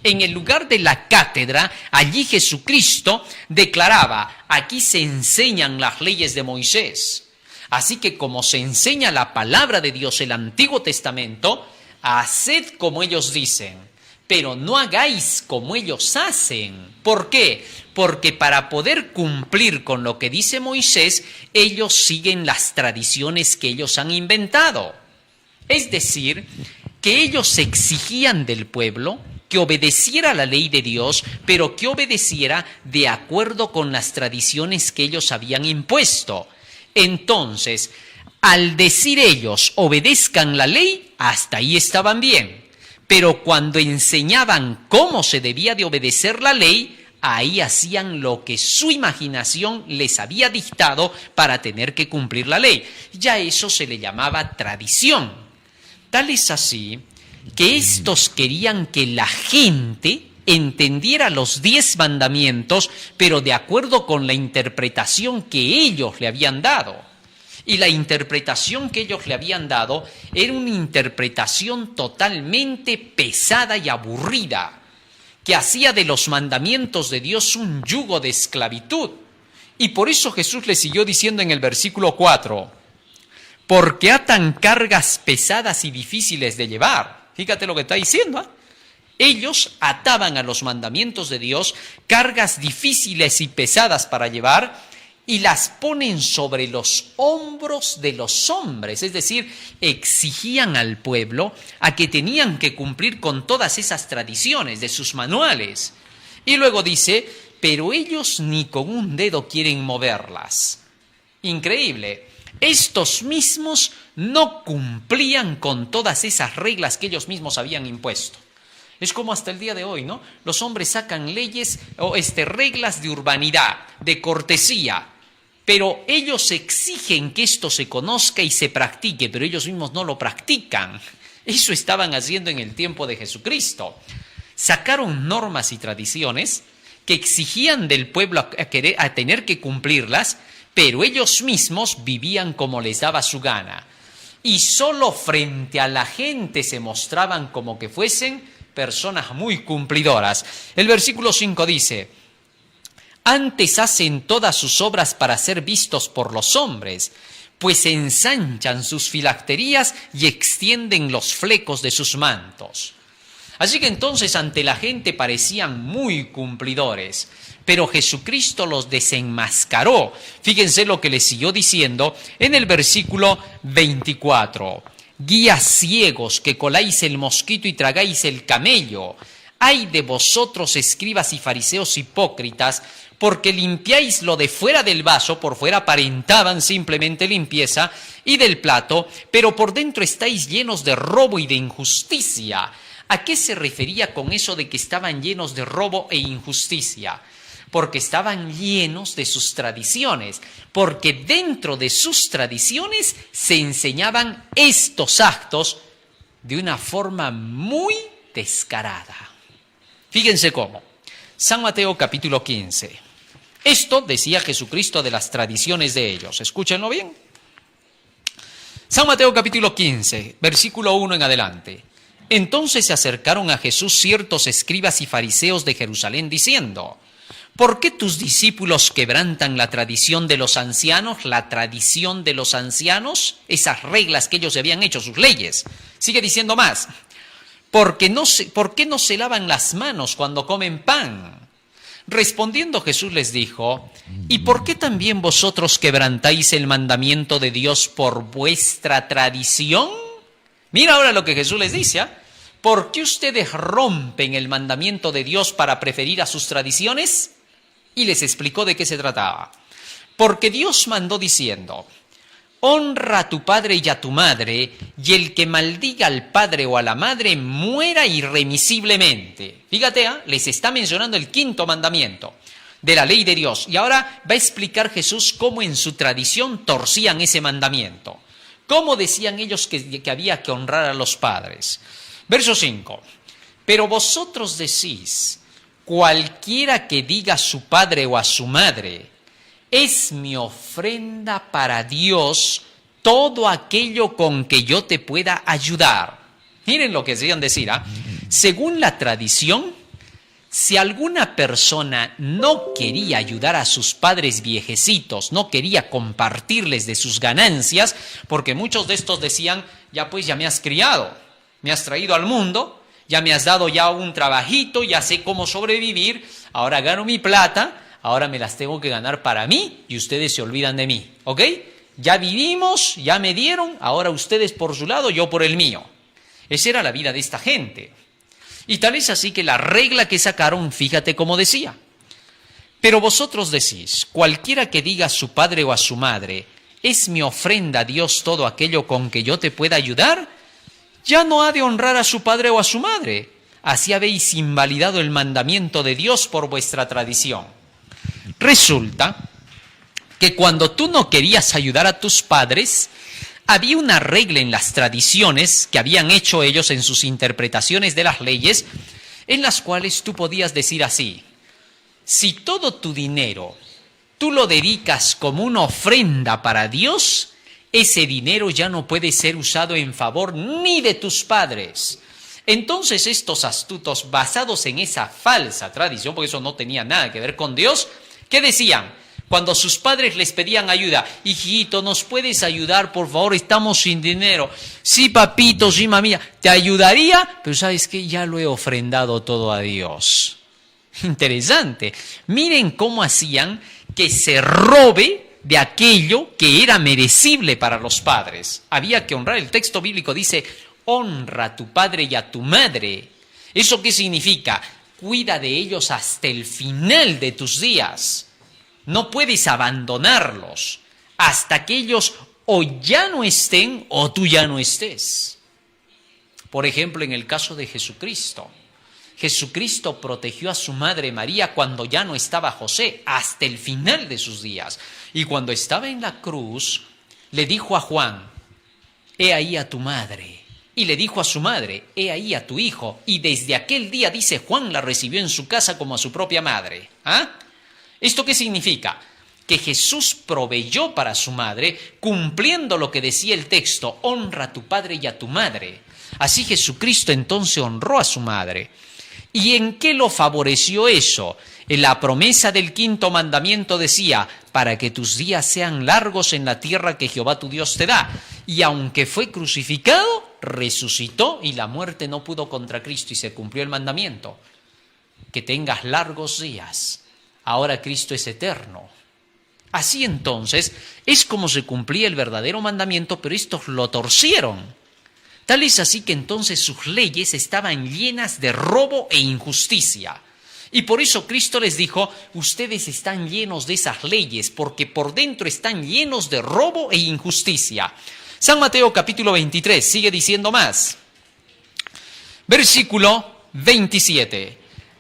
En el lugar de la cátedra, allí Jesucristo declaraba: aquí se enseñan las leyes de Moisés. Así que como se enseña la palabra de Dios, el Antiguo Testamento, haced como ellos dicen, pero no hagáis como ellos hacen. ¿Por qué? Porque para poder cumplir con lo que dice Moisés, ellos siguen las tradiciones que ellos han inventado. Es decir, que ellos exigían del pueblo que obedeciera la ley de Dios, pero que obedeciera de acuerdo con las tradiciones que ellos habían impuesto. Entonces, al decir ellos obedezcan la ley, hasta ahí estaban bien. Pero cuando enseñaban cómo se debía de obedecer la ley, ahí hacían lo que su imaginación les había dictado para tener que cumplir la ley. Ya eso se le llamaba tradición. Tal es así que estos querían que la gente entendiera los 10 mandamientos, pero de acuerdo con la interpretación que ellos le habían dado. Y la interpretación que ellos le habían dado era una interpretación totalmente pesada y aburrida, que hacía de los mandamientos de Dios un yugo de esclavitud. Y por eso Jesús le siguió diciendo en el versículo 4, porque atan cargas pesadas y difíciles de llevar. Fíjate lo que está diciendo, ¿eh? Ellos ataban a los mandamientos de Dios cargas difíciles y pesadas para llevar y las ponen sobre los hombros de los hombres. Es decir, exigían al pueblo a que tenían que cumplir con todas esas tradiciones de sus manuales. Y luego dice, pero ellos ni con un dedo quieren moverlas. Increíble. Estos mismos no cumplían con todas esas reglas que ellos mismos habían impuesto. Es como hasta el día de hoy, ¿no? Los hombres sacan leyes o reglas de urbanidad, de cortesía, pero ellos exigen que esto se conozca y se practique, pero ellos mismos no lo practican. Eso estaban haciendo en el tiempo de Jesucristo. Sacaron normas y tradiciones que exigían del pueblo a tener que cumplirlas, pero ellos mismos vivían como les daba su gana. Y solo frente a la gente se mostraban como que fuesen personas muy cumplidoras. El versículo 5 dice, antes hacen todas sus obras para ser vistos por los hombres, pues ensanchan sus filacterías y extienden los flecos de sus mantos. Así que entonces ante la gente parecían muy cumplidores, pero Jesucristo los desenmascaró. Fíjense lo que les siguió diciendo en el versículo 24. Guías ciegos que coláis el mosquito y tragáis el camello. Ay de vosotros, escribas y fariseos hipócritas, porque limpiáis lo de fuera del vaso, por fuera aparentaban simplemente limpieza, y del plato, pero por dentro estáis llenos de robo y de injusticia. ¿A qué se refería con eso de que estaban llenos de robo e injusticia? Porque estaban llenos de sus tradiciones, porque dentro de sus tradiciones se enseñaban estos actos de una forma muy descarada. Fíjense cómo. San Mateo capítulo 15. Esto decía Jesucristo de las tradiciones de ellos. Escúchenlo bien. San Mateo capítulo 15, versículo 1 en adelante. Entonces se acercaron a Jesús ciertos escribas y fariseos de Jerusalén diciendo: ¿por qué tus discípulos quebrantan la tradición de los ancianos? La tradición de los ancianos, esas reglas que ellos habían hecho, sus leyes. Sigue diciendo más. ¿Por qué no se lavan las manos cuando comen pan? Respondiendo Jesús les dijo: ¿y por qué también vosotros quebrantáis el mandamiento de Dios por vuestra tradición? Mira ahora lo que Jesús les dice. ¿Por qué ustedes rompen el mandamiento de Dios para preferir a sus tradiciones? Y les explicó de qué se trataba. Porque Dios mandó diciendo: honra a tu padre y a tu madre, y el que maldiga al padre o a la madre muera irremisiblemente. Fíjate, les está mencionando el quinto mandamiento de la ley de Dios. Y ahora va a explicar Jesús cómo en su tradición torcían ese mandamiento. ¿Cómo decían ellos que había que honrar a los padres? Verso 5. Pero vosotros decís: cualquiera que diga a su padre o a su madre, es mi ofrenda para Dios todo aquello con que yo te pueda ayudar. Miren lo que decían decir. Según la tradición, si alguna persona no quería ayudar a sus padres viejecitos, no quería compartirles de sus ganancias, porque muchos de estos decían: ya pues, ya me has criado, me has traído al mundo, ya me has dado ya un trabajito, ya sé cómo sobrevivir, ahora gano mi plata, ahora me las tengo que ganar para mí y ustedes se olvidan de mí, ¿ok? Ya vivimos, ya me dieron, ahora ustedes por su lado, yo por el mío. Esa era la vida de esta gente. Y tal es así que la regla que sacaron, fíjate cómo decía: pero vosotros decís, cualquiera que diga a su padre o a su madre, es mi ofrenda a Dios todo aquello con que yo te pueda ayudar, ya no ha de honrar a su padre o a su madre. Así habéis invalidado el mandamiento de Dios por vuestra tradición. Resulta que cuando tú no querías ayudar a tus padres, había una regla en las tradiciones que habían hecho ellos en sus interpretaciones de las leyes, en las cuales tú podías decir así: si todo tu dinero tú lo dedicas como una ofrenda para Dios, ese dinero ya no puede ser usado en favor ni de tus padres. Entonces estos astutos, basados en esa falsa tradición, porque eso no tenía nada que ver con Dios, ¿qué decían? Cuando sus padres les pedían ayuda: hijito, ¿nos puedes ayudar, por favor? Estamos sin dinero. Sí, papito, sí, mamita, te ayudaría, pero ¿sabes qué? Ya lo he ofrendado todo a Dios. Interesante. Miren cómo hacían que se robe de aquello que era merecible para los padres. Había que honrar. El texto bíblico dice: honra a tu padre y a tu madre. ¿Eso qué significa? Cuida de ellos hasta el final de tus días. No puedes abandonarlos hasta que ellos o ya no estén o tú ya no estés. Por ejemplo, en el caso de Jesucristo. Jesucristo protegió a su madre María cuando ya no estaba José, hasta el final de sus días. Y cuando estaba en la cruz, le dijo a Juan: he ahí a tu madre. Y le dijo a su madre: he ahí a tu hijo. Y desde aquel día, dice, Juan la recibió en su casa como a su propia madre. ¿Esto qué significa? Que Jesús proveyó para su madre, cumpliendo lo que decía el texto: honra a tu padre y a tu madre. Así Jesucristo entonces honró a su madre. ¿Y en qué lo favoreció eso? En la promesa del quinto mandamiento decía: para que tus días sean largos en la tierra que Jehová tu Dios te da. Y aunque fue crucificado, resucitó y la muerte no pudo contra Cristo y se cumplió el mandamiento: que tengas largos días. Ahora Cristo es eterno. Así entonces es como se cumplía el verdadero mandamiento, pero estos lo torcieron. Tal es así que entonces sus leyes estaban llenas de robo e injusticia. Y por eso Cristo les dijo: ustedes están llenos de esas leyes, porque por dentro están llenos de robo e injusticia. San Mateo capítulo 23 sigue diciendo más. Versículo 27.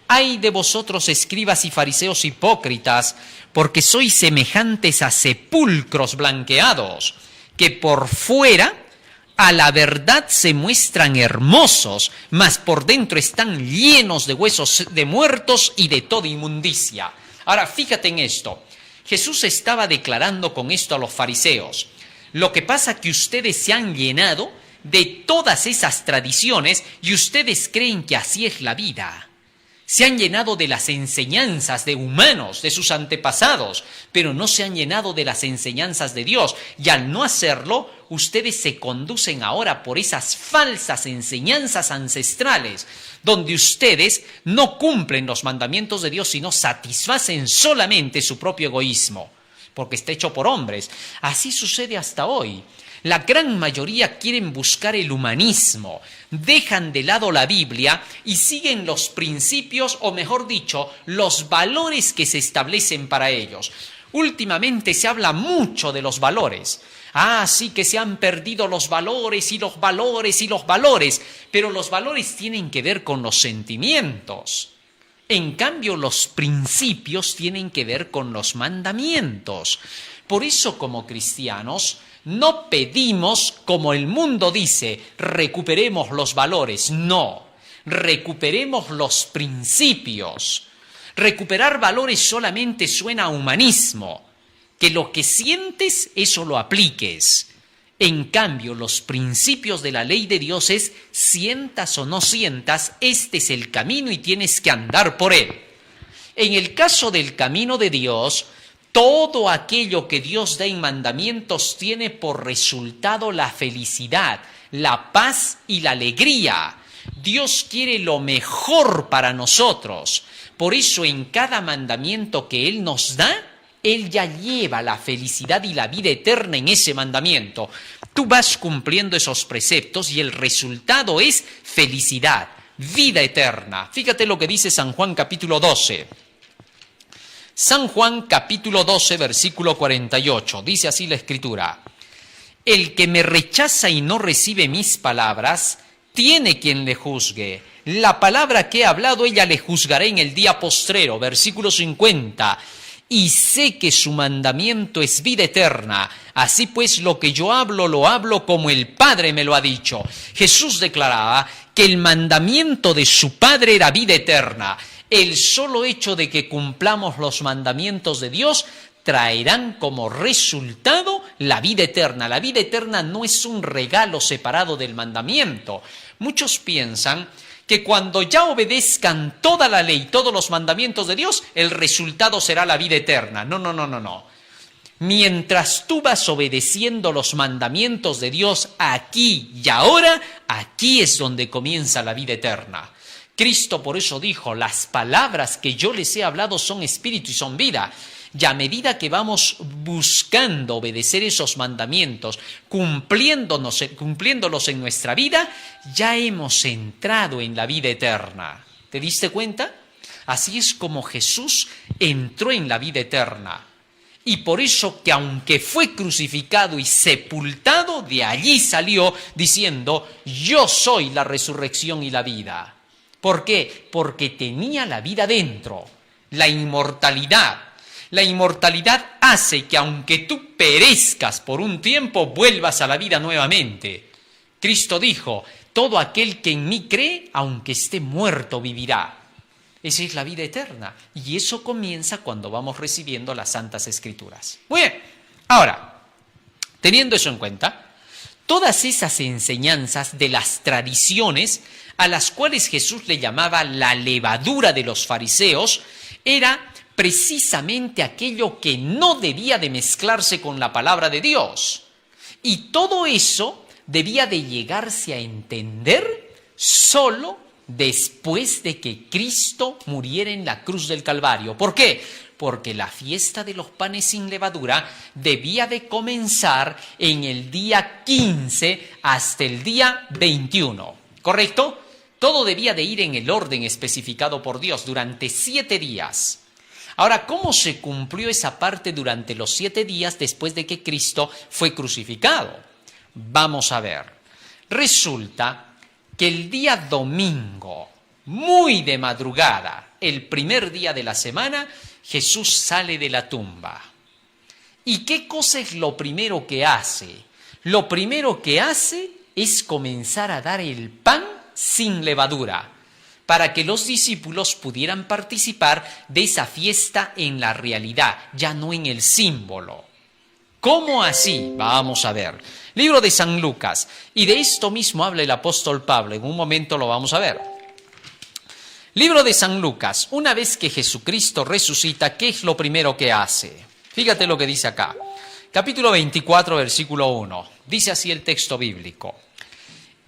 Ay de vosotros, escribas y fariseos hipócritas, porque sois semejantes a sepulcros blanqueados, que por fuera a la verdad se muestran hermosos, mas por dentro están llenos de huesos de muertos y de toda inmundicia. Ahora, fíjate en esto. Jesús estaba declarando con esto a los fariseos. Lo que pasa es que ustedes se han llenado de todas esas tradiciones y ustedes creen que así es la vida. Se han llenado de las enseñanzas de humanos, de sus antepasados, pero no se han llenado de las enseñanzas de Dios. Y al no hacerlo, ustedes se conducen ahora por esas falsas enseñanzas ancestrales, donde ustedes no cumplen los mandamientos de Dios, sino satisfacen solamente su propio egoísmo, porque está hecho por hombres. Así sucede hasta hoy. La gran mayoría quieren buscar el humanismo, dejan de lado la Biblia y siguen los principios, o mejor dicho, los valores que se establecen para ellos. Últimamente se habla mucho de los valores. Sí que se han perdido los valores y los valores y los valores, pero los valores tienen que ver con los sentimientos. En cambio, los principios tienen que ver con los mandamientos. Por eso, como cristianos, no pedimos, como el mundo dice, recuperemos los valores. No, recuperemos los principios. Recuperar valores solamente suena a humanismo. Que lo que sientes, eso lo apliques. En cambio, los principios de la ley de Dios es, sientas o no sientas, este es el camino y tienes que andar por él. En el caso del camino de Dios, todo aquello que Dios da en mandamientos tiene por resultado la felicidad, la paz y la alegría. Dios quiere lo mejor para nosotros. Por eso en cada mandamiento que Él nos da, Él ya lleva la felicidad y la vida eterna en ese mandamiento. Tú vas cumpliendo esos preceptos y el resultado es felicidad, vida eterna. Fíjate lo que dice San Juan capítulo 12. San Juan capítulo 12, versículo 48. Dice así la Escritura. El que me rechaza y no recibe mis palabras, tiene quien le juzgue. La palabra que he hablado, ella le juzgará en el día postrero. Versículo 50. Y sé que su mandamiento es vida eterna. Así pues, lo que yo hablo, lo hablo como el Padre me lo ha dicho. Jesús declaraba que el mandamiento de su Padre era vida eterna. El solo hecho de que cumplamos los mandamientos de Dios traerán como resultado la vida eterna. La vida eterna no es un regalo separado del mandamiento. Muchos piensan que cuando ya obedezcan toda la ley, todos los mandamientos de Dios, el resultado será la vida eterna. No. Mientras tú vas obedeciendo los mandamientos de Dios aquí y ahora, aquí es donde comienza la vida eterna. Cristo por eso dijo, las palabras que yo les he hablado son espíritu y son vida. Y a medida que vamos buscando obedecer esos mandamientos, cumpliéndolos en nuestra vida, ya hemos entrado en la vida eterna. ¿Te diste cuenta? Así es como Jesús entró en la vida eterna. Y por eso que aunque fue crucificado y sepultado, de allí salió diciendo, yo soy la resurrección y la vida. ¿Por qué? Porque tenía la vida dentro, la inmortalidad. La inmortalidad hace que aunque tú perezcas por un tiempo, vuelvas a la vida nuevamente. Cristo dijo, todo aquel que en mí cree, aunque esté muerto, vivirá. Esa es la vida eterna. Y eso comienza cuando vamos recibiendo las Santas Escrituras. Muy bien. Ahora, teniendo eso en cuenta, todas esas enseñanzas de las tradiciones a las cuales Jesús le llamaba la levadura de los fariseos, era precisamente aquello que no debía de mezclarse con la palabra de Dios. Y todo eso debía de llegarse a entender solo después de que Cristo muriera en la cruz del Calvario. ¿Por qué? Porque la fiesta de los panes sin levadura debía de comenzar en el día 15 hasta el día 21. ¿Correcto? Todo debía de ir en el orden especificado por Dios durante 7 días. Ahora, ¿cómo se cumplió esa parte durante los 7 días después de que Cristo fue crucificado? Vamos a ver. Resulta que el día domingo, muy de madrugada, el primer día de la semana, Jesús sale de la tumba. ¿Y qué cosa es lo primero que hace? Lo primero que hace es comenzar a dar el pan sin levadura, para que los discípulos pudieran participar de esa fiesta en la realidad, ya no en el símbolo. ¿Cómo así? Vamos a ver. Libro de San Lucas. Y de esto mismo habla el apóstol Pablo. En un momento lo vamos a ver. Libro de San Lucas. Una vez que Jesucristo resucita, ¿qué es lo primero que hace? Fíjate lo que dice acá. Capítulo 24, versículo 1. Dice así el texto bíblico.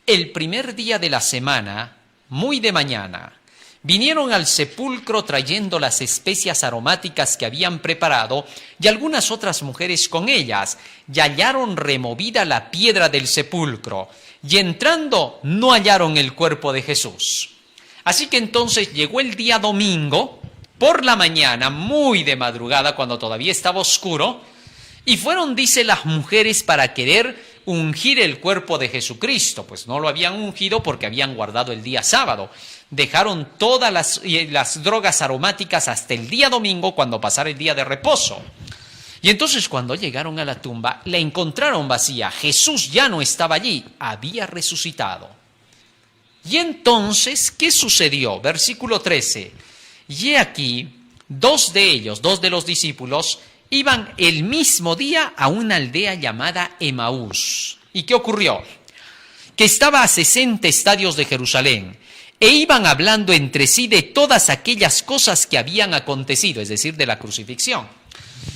El primer día de la semana, muy de mañana, vinieron al sepulcro trayendo las especias aromáticas que habían preparado y algunas otras mujeres con ellas, y hallaron removida la piedra del sepulcro, y entrando no hallaron el cuerpo de Jesús. Así que entonces llegó el día domingo, por la mañana, muy de madrugada, cuando todavía estaba oscuro, y fueron, dice, las mujeres para querer ungir el cuerpo de Jesucristo, pues no lo habían ungido porque habían guardado el día sábado. Dejaron todas las drogas aromáticas hasta el día domingo, cuando pasara el día de reposo. Y entonces cuando llegaron a la tumba, la encontraron vacía. Jesús ya no estaba allí, había resucitado. Y entonces, ¿qué sucedió? Versículo 13. Y he aquí, dos de los discípulos, iban el mismo día a una aldea llamada Emaús. ¿Y qué ocurrió? Que estaba a 60 estadios de Jerusalén, e iban hablando entre sí de todas aquellas cosas que habían acontecido, es decir, de la crucifixión.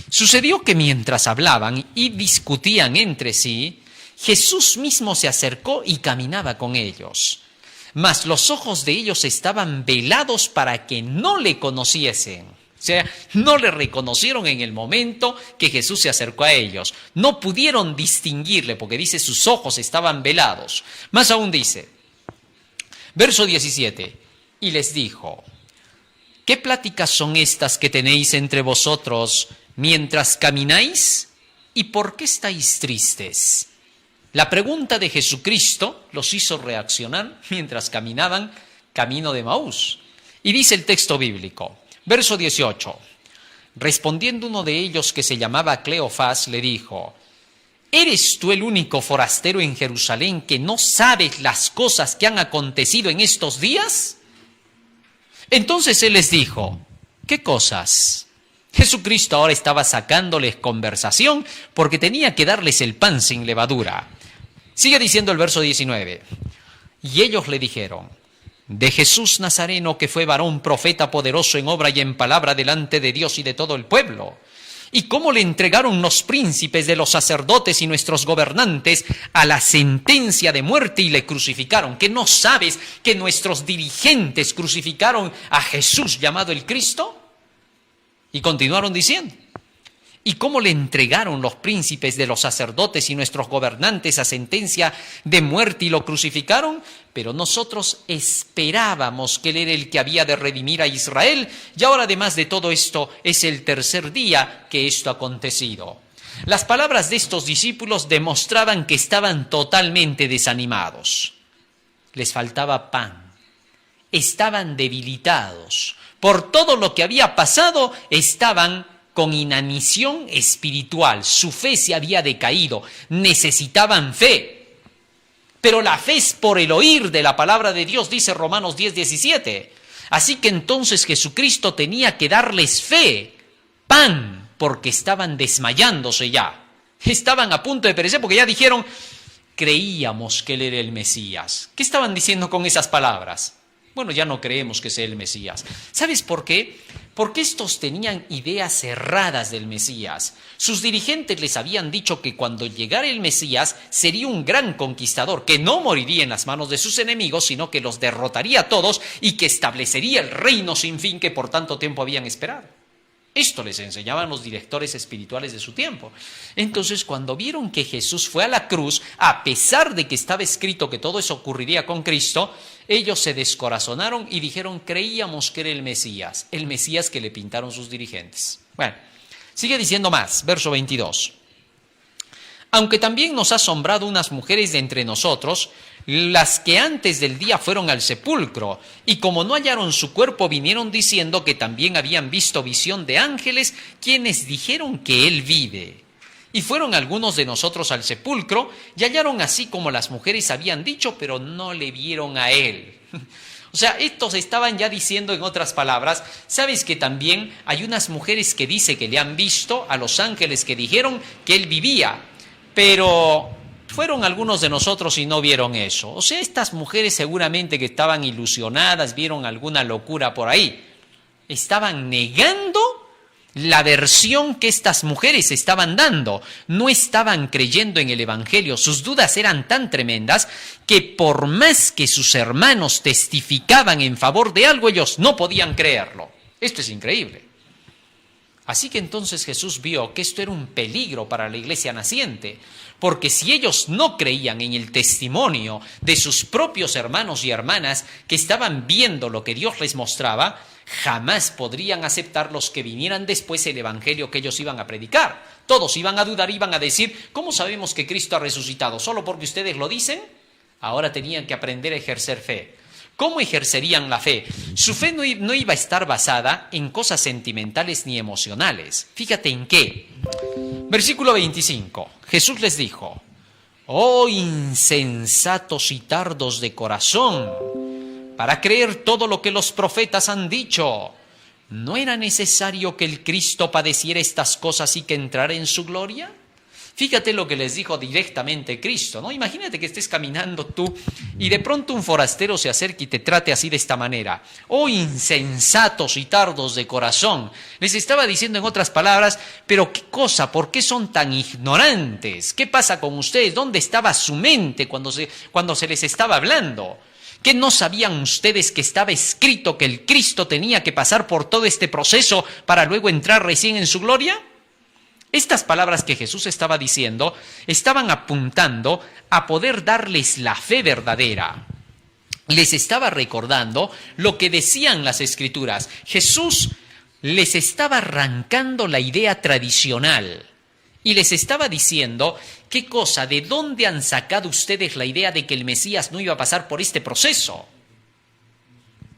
Sucedió que mientras hablaban y discutían entre sí, Jesús mismo se acercó y caminaba con ellos. Mas los ojos de ellos estaban velados para que no le conociesen. O sea, no le reconocieron en el momento que Jesús se acercó a ellos. No pudieron distinguirle porque dice sus ojos estaban velados. Más aún dice, verso 17, y les dijo, ¿qué pláticas son estas que tenéis entre vosotros mientras camináis? ¿Y por qué estáis tristes? La pregunta de Jesucristo los hizo reaccionar mientras caminaban camino de Emaús. Y dice el texto bíblico, verso 18, respondiendo uno de ellos que se llamaba Cleofás, le dijo, ¿eres tú el único forastero en Jerusalén que no sabes las cosas que han acontecido en estos días? Entonces él les dijo, ¿qué cosas? Jesucristo ahora estaba sacándoles conversación porque tenía que darles el pan sin levadura. Sigue diciendo el verso 19. Y ellos le dijeron, de Jesús Nazareno, que fue varón profeta poderoso en obra y en palabra delante de Dios y de todo el pueblo. Y cómo le entregaron los príncipes de los sacerdotes y nuestros gobernantes a la sentencia de muerte y le crucificaron. ¿Que no sabes que nuestros dirigentes crucificaron a Jesús llamado el Cristo? Y continuaron diciendo, ¿y cómo le entregaron los príncipes de los sacerdotes y nuestros gobernantes a sentencia de muerte y lo crucificaron? Pero nosotros esperábamos que él era el que había de redimir a Israel, y ahora además de todo esto es el tercer día que esto ha acontecido. Las palabras de estos discípulos demostraban que estaban totalmente desanimados. Les faltaba pan, estaban debilitados. Por todo lo que había pasado, estaban con inanición espiritual. Su fe se había decaído. Necesitaban fe. Pero la fe es por el oír de la palabra de Dios, dice Romanos 10:17. Así que entonces Jesucristo tenía que darles fe, pan, porque estaban desmayándose ya. Estaban a punto de perecer porque ya dijeron, creíamos que él era el Mesías. ¿Qué estaban diciendo con esas palabras? Bueno, ya no creemos que sea el Mesías. ¿Sabes por qué? Porque estos tenían ideas erradas del Mesías. Sus dirigentes les habían dicho que cuando llegara el Mesías sería un gran conquistador, que no moriría en las manos de sus enemigos, sino que los derrotaría a todos y que establecería el reino sin fin que por tanto tiempo habían esperado. Esto les enseñaban los directores espirituales de su tiempo. Entonces, cuando vieron que Jesús fue a la cruz, a pesar de que estaba escrito que todo eso ocurriría con Cristo, ellos se descorazonaron y dijeron, creíamos que era el Mesías que le pintaron sus dirigentes. Bueno, sigue diciendo más, verso 22. Aunque también nos ha asombrado unas mujeres de entre nosotros, las que antes del día fueron al sepulcro, y como no hallaron su cuerpo, vinieron diciendo que también habían visto visión de ángeles, quienes dijeron que él vive. Y fueron algunos de nosotros al sepulcro, y hallaron así como las mujeres habían dicho, pero no le vieron a él. O sea, estos estaban ya diciendo, en otras palabras, ¿sabes que también hay unas mujeres que dice que le han visto a los ángeles que dijeron que él vivía? Pero fueron algunos de nosotros y no vieron eso. O sea, estas mujeres seguramente que estaban ilusionadas, vieron alguna locura por ahí. Estaban negando la versión que estas mujeres estaban dando. No estaban creyendo en el Evangelio. Sus dudas eran tan tremendas que por más que sus hermanos testificaban en favor de algo, ellos no podían creerlo. Esto es increíble. Así que entonces Jesús vio que esto era un peligro para la iglesia naciente, porque si ellos no creían en el testimonio de sus propios hermanos y hermanas que estaban viendo lo que Dios les mostraba, jamás podrían aceptar los que vinieran después el evangelio que ellos iban a predicar. Todos iban a dudar, iban a decir, ¿cómo sabemos que Cristo ha resucitado? ¿Solo porque ustedes lo dicen? Ahora tenían que aprender a ejercer fe. ¿Cómo ejercerían la fe? Su fe no iba a estar basada en cosas sentimentales ni emocionales. Fíjate en qué. Versículo 25. Jesús les dijo, oh insensatos y tardos de corazón, para creer todo lo que los profetas han dicho. ¿No era necesario que el Cristo padeciera estas cosas y que entrara en su gloria? Fíjate lo que les dijo directamente Cristo, ¿no? Imagínate que estés caminando tú y de pronto un forastero se acerque y te trate así de esta manera. Oh insensatos y tardos de corazón. Les estaba diciendo en otras palabras, pero ¿qué cosa? ¿Por qué son tan ignorantes? ¿Qué pasa con ustedes? ¿Dónde estaba su mente cuando se les estaba hablando? ¿Qué no sabían ustedes que estaba escrito que el Cristo tenía que pasar por todo este proceso para luego entrar recién en su gloria? Estas palabras que Jesús estaba diciendo estaban apuntando a poder darles la fe verdadera. Les estaba recordando lo que decían las Escrituras. Jesús les estaba arrancando la idea tradicional y les estaba diciendo, ¿qué cosa? ¿De dónde han sacado ustedes la idea de que el Mesías no iba a pasar por este proceso?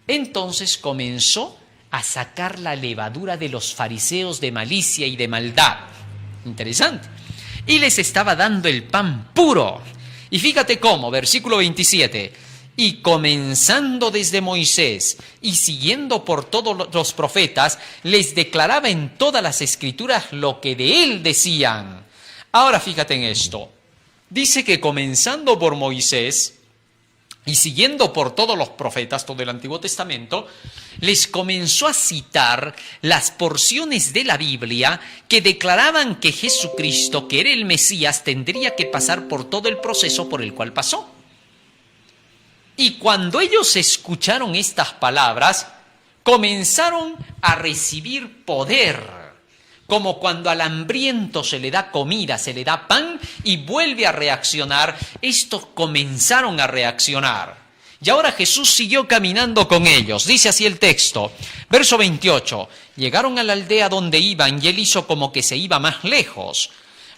Entonces comenzó a sacar la levadura de los fariseos de malicia y de maldad. Interesante. Y les estaba dando el pan puro. Y fíjate cómo, versículo 27. Y comenzando desde Moisés y siguiendo por todos los profetas, les declaraba en todas las escrituras lo que de él decían. Ahora fíjate en esto. Dice que comenzando por Moisés y siguiendo por todos los profetas, todo el Antiguo Testamento, les comenzó a citar las porciones de la Biblia que declaraban que Jesucristo, que era el Mesías, tendría que pasar por todo el proceso por el cual pasó. Y cuando ellos escucharon estas palabras, comenzaron a recibir poder. Como cuando al hambriento se le da comida, se le da pan y vuelve a reaccionar, estos comenzaron a reaccionar. Y ahora Jesús siguió caminando con ellos. Dice así el texto, verso 28. Llegaron a la aldea donde iban y él hizo como que se iba más lejos.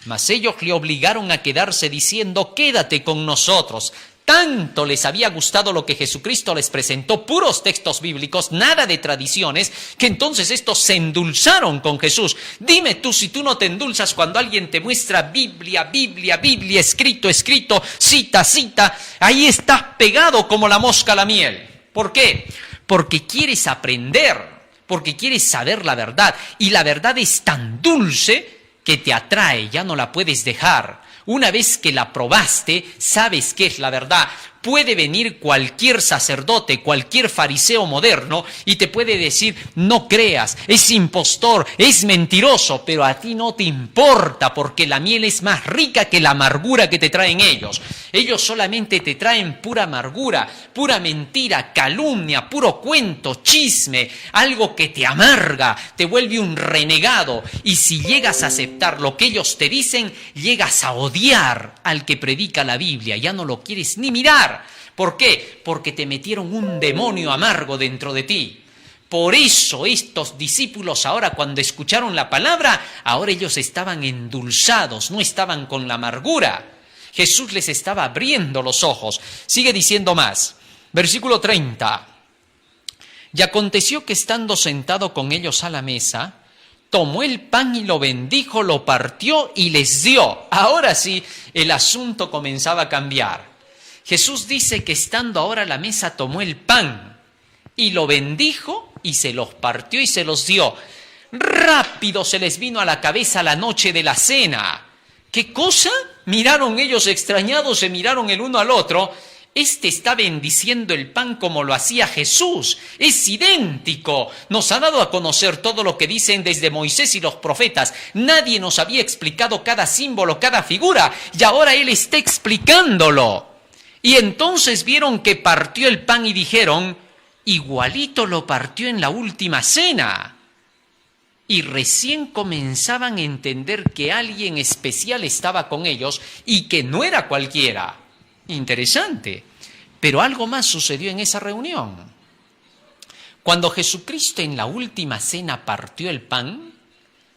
Mas ellos le obligaron a quedarse diciendo, quédate con nosotros. Tanto les había gustado lo que Jesucristo les presentó, puros textos bíblicos, nada de tradiciones, que entonces estos se endulzaron con Jesús. Dime tú si tú no te endulzas cuando alguien te muestra Biblia, Biblia, Biblia, escrito, escrito, cita, cita. Ahí estás pegado como la mosca a la miel. ¿Por qué? Porque quieres aprender, porque quieres saber la verdad. Y la verdad es tan dulce que te atrae, ya no la puedes dejar. Una vez que la probaste, sabes qué es la verdad. Puede venir cualquier sacerdote, cualquier fariseo moderno y te puede decir, no creas, es impostor, es mentiroso, pero a ti no te importa porque la miel es más rica que la amargura que te traen ellos. Ellos solamente te traen pura amargura, pura mentira, calumnia, puro cuento, chisme, algo que te amarga, te vuelve un renegado. Y si llegas a aceptar lo que ellos te dicen, llegas a odiar al que predica la Biblia, ya no lo quieres ni mirar. ¿Por qué? Porque te metieron un demonio amargo dentro de ti. Por eso estos discípulos ahora cuando escucharon la palabra, ahora ellos estaban endulzados, no estaban con la amargura. Jesús les estaba abriendo los ojos. Sigue diciendo más. Versículo 30. Y aconteció que estando sentado con ellos a la mesa, tomó el pan y lo bendijo, lo partió y les dio. Ahora sí, el asunto comenzaba a cambiar. Jesús dice que estando ahora a la mesa tomó el pan y lo bendijo y se los partió y se los dio. Rápido se les vino a la cabeza la noche de la cena. ¿Qué cosa? Miraron ellos extrañados, se miraron el uno al otro. Este está bendiciendo el pan como lo hacía Jesús. Es idéntico. Nos ha dado a conocer todo lo que dicen desde Moisés y los profetas. Nadie nos había explicado cada símbolo, cada figura. Y ahora Él está explicándolo. Y entonces vieron que partió el pan y dijeron, igualito lo partió en la última cena. Y recién comenzaban a entender que alguien especial estaba con ellos y que no era cualquiera. Interesante. Pero algo más sucedió en esa reunión. Cuando Jesucristo en la última cena partió el pan,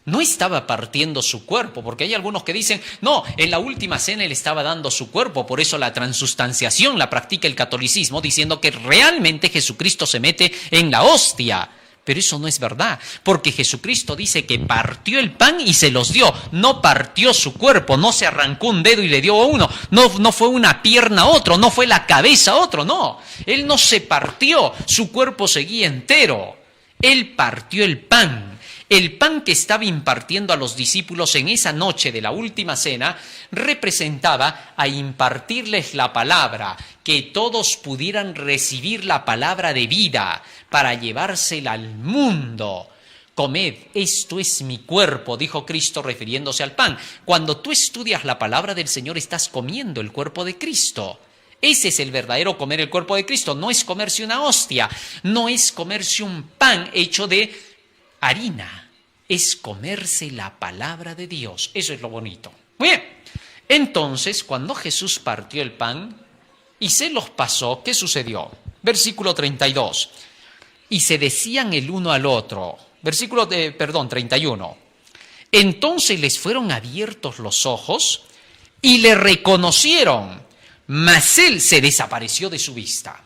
no estaba partiendo su cuerpo, porque hay algunos que dicen, no, en la última cena Él estaba dando su cuerpo, por eso la transustanciación la practica el catolicismo, diciendo que realmente Jesucristo se mete en la hostia. Pero eso no es verdad, porque Jesucristo dice que partió el pan y se los dio. No partió su cuerpo, no se arrancó un dedo y le dio a uno. No fue una pierna a otro, no fue la cabeza a otro, no. Él no se partió, su cuerpo seguía entero. Él partió el pan. El pan que estaba impartiendo a los discípulos en esa noche de la última cena representaba a impartirles la palabra, que todos pudieran recibir la palabra de vida para llevársela al mundo. Comed, esto es mi cuerpo, dijo Cristo refiriéndose al pan. Cuando tú estudias la palabra del Señor estás comiendo el cuerpo de Cristo. Ese es el verdadero comer el cuerpo de Cristo. No es comerse una hostia, no es comerse un pan hecho de harina. Es comerse la palabra de Dios. Eso es lo bonito. Muy bien. Entonces, cuando Jesús partió el pan y se los pasó, ¿qué sucedió? Versículo 32. Y se decían el uno al otro. 31. Entonces les fueron abiertos los ojos y le reconocieron, mas él se desapareció de su vista.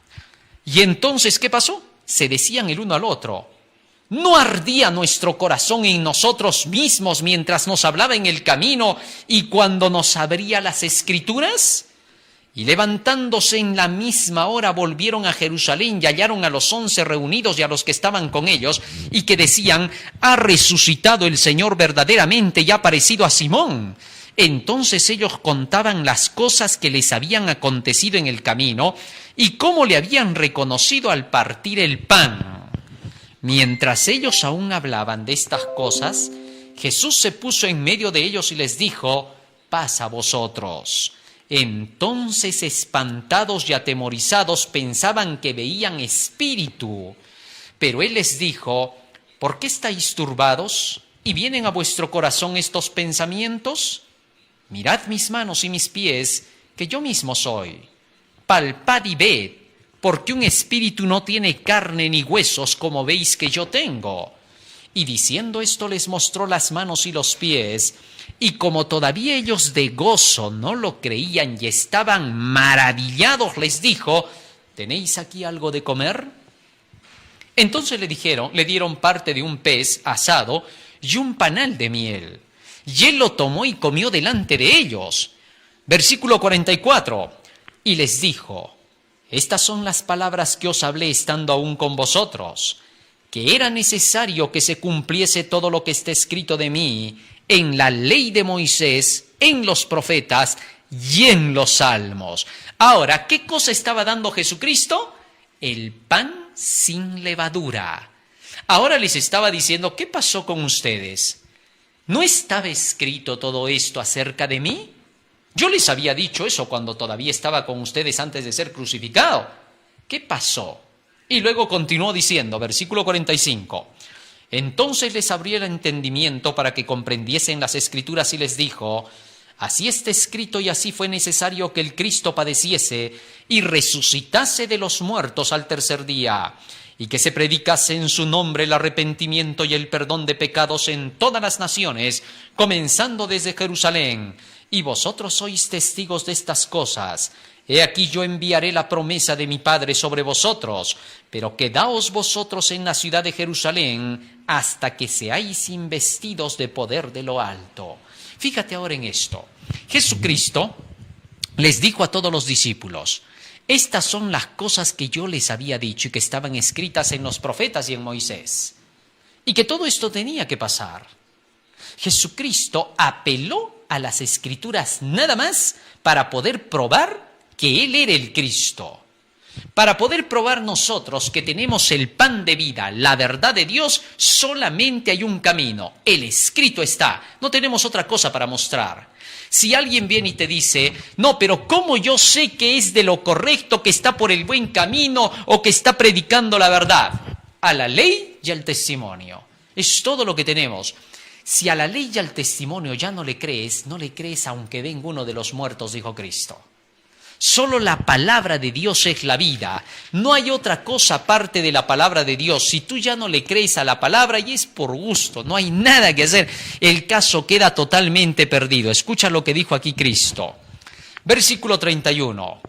Y entonces, ¿qué pasó? Se decían el uno al otro, ¿no ardía nuestro corazón en nosotros mismos mientras nos hablaba en el camino y cuando nos abría las Escrituras? Y levantándose en la misma hora volvieron a Jerusalén y hallaron a los 11 reunidos y a los que estaban con ellos y que decían, ha resucitado el Señor verdaderamente y ha aparecido a Simón. Entonces ellos contaban las cosas que les habían acontecido en el camino y cómo le habían reconocido al partir el pan. Mientras ellos aún hablaban de estas cosas, Jesús se puso en medio de ellos y les dijo, paz a vosotros. Entonces, espantados y atemorizados, pensaban que veían espíritu. Pero él les dijo, ¿por qué estáis turbados y vienen a vuestro corazón estos pensamientos? Mirad mis manos y mis pies, que yo mismo soy. Palpad y ved, porque un espíritu no tiene carne ni huesos como veis que yo tengo. Y diciendo esto les mostró las manos y los pies, y como todavía ellos de gozo no lo creían y estaban maravillados, les dijo, ¿tenéis aquí algo de comer? Entonces le dieron parte de un pez asado y un panal de miel, y él lo tomó y comió delante de ellos. Versículo 44, y les dijo, estas son las palabras que os hablé estando aún con vosotros, que era necesario que se cumpliese todo lo que está escrito de mí en la ley de Moisés, en los profetas y en los salmos. Ahora, ¿qué cosa estaba dando Jesucristo? El pan sin levadura. Ahora les estaba diciendo, ¿qué pasó con ustedes? ¿No estaba escrito todo esto acerca de mí? Yo les había dicho eso cuando todavía estaba con ustedes antes de ser crucificado. ¿Qué pasó? Y luego continuó diciendo, versículo 45, entonces les abrió el entendimiento para que comprendiesen las Escrituras y les dijo, así está escrito y así fue necesario que el Cristo padeciese y resucitase de los muertos al tercer día, y que se predicase en su nombre el arrepentimiento y el perdón de pecados en todas las naciones, comenzando desde Jerusalén. y vosotros sois testigos de estas cosas. He aquí yo enviaré la promesa de mi Padre sobre vosotros, pero quedaos vosotros en la ciudad de Jerusalén hasta que seáis investidos de poder de lo alto. Fíjate ahora en esto. Jesucristo les dijo a todos los discípulos: estas son las cosas que yo les había dicho y que estaban escritas en los profetas y en Moisés. Y que todo esto tenía que pasar. Jesucristo apeló a las Escrituras nada más para poder probar que Él era el Cristo. Para poder probar nosotros que tenemos el pan de vida, la verdad de Dios, solamente hay un camino. El escrito está. No tenemos otra cosa para mostrar. Si alguien viene y te dice: no, pero ¿cómo yo sé que es de lo correcto, que está por el buen camino o que está predicando la verdad? A la ley y al testimonio. Es todo lo que tenemos. Si a la ley y al testimonio ya no le crees aunque venga uno de los muertos, dijo Cristo. Solo la palabra de Dios es la vida. No hay otra cosa aparte de la palabra de Dios. Si tú ya no le crees a la palabra, y es por gusto, no hay nada que hacer. El caso queda totalmente perdido. Escucha lo que dijo aquí Cristo. Versículo 31.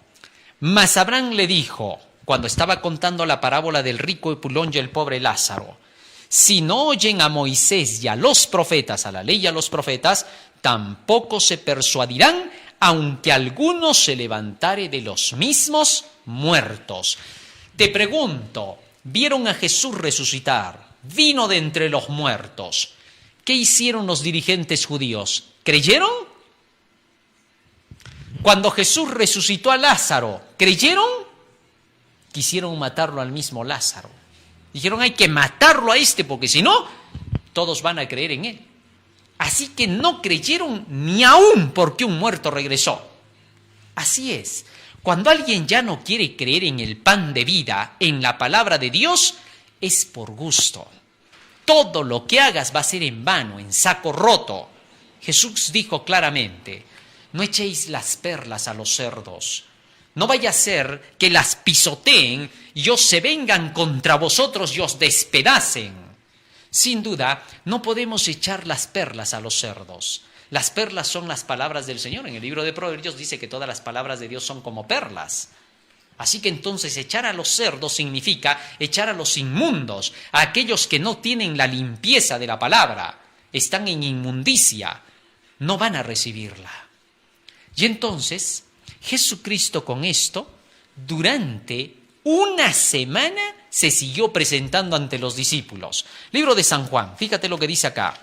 Mas Abraham le dijo, cuando estaba contando la parábola del rico Epulón y el pobre Lázaro: si no oyen a Moisés y a los profetas, a la ley y a los profetas, tampoco se persuadirán, aunque alguno se levantare de los mismos muertos. Te pregunto, vieron a Jesús resucitar, vino de entre los muertos. ¿Qué hicieron los dirigentes judíos? ¿Creyeron? Cuando Jesús resucitó a Lázaro, ¿creyeron? Quisieron matarlo al mismo Lázaro. Dijeron: hay que matarlo a este, porque si no, todos van a creer en él. Así que no creyeron ni aún porque un muerto regresó. Así es. Cuando alguien ya no quiere creer en el pan de vida, en la palabra de Dios, es por gusto. Todo lo que hagas va a ser en vano, en saco roto. Jesús dijo claramente: no echéis las perlas a los cerdos. No vaya a ser que las pisoteen y os se vengan contra vosotros y os despedacen. Sin duda, no podemos echar las perlas a los cerdos. Las perlas son las palabras del Señor. En el libro de Proverbios dice que todas las palabras de Dios son como perlas. Así que entonces echar a los cerdos significa echar a los inmundos, a aquellos que no tienen la limpieza de la palabra, están en inmundicia, no van a recibirla. Y entonces, Jesucristo con esto, durante una semana, se siguió presentando ante los discípulos. Libro de San Juan, fíjate lo que dice acá.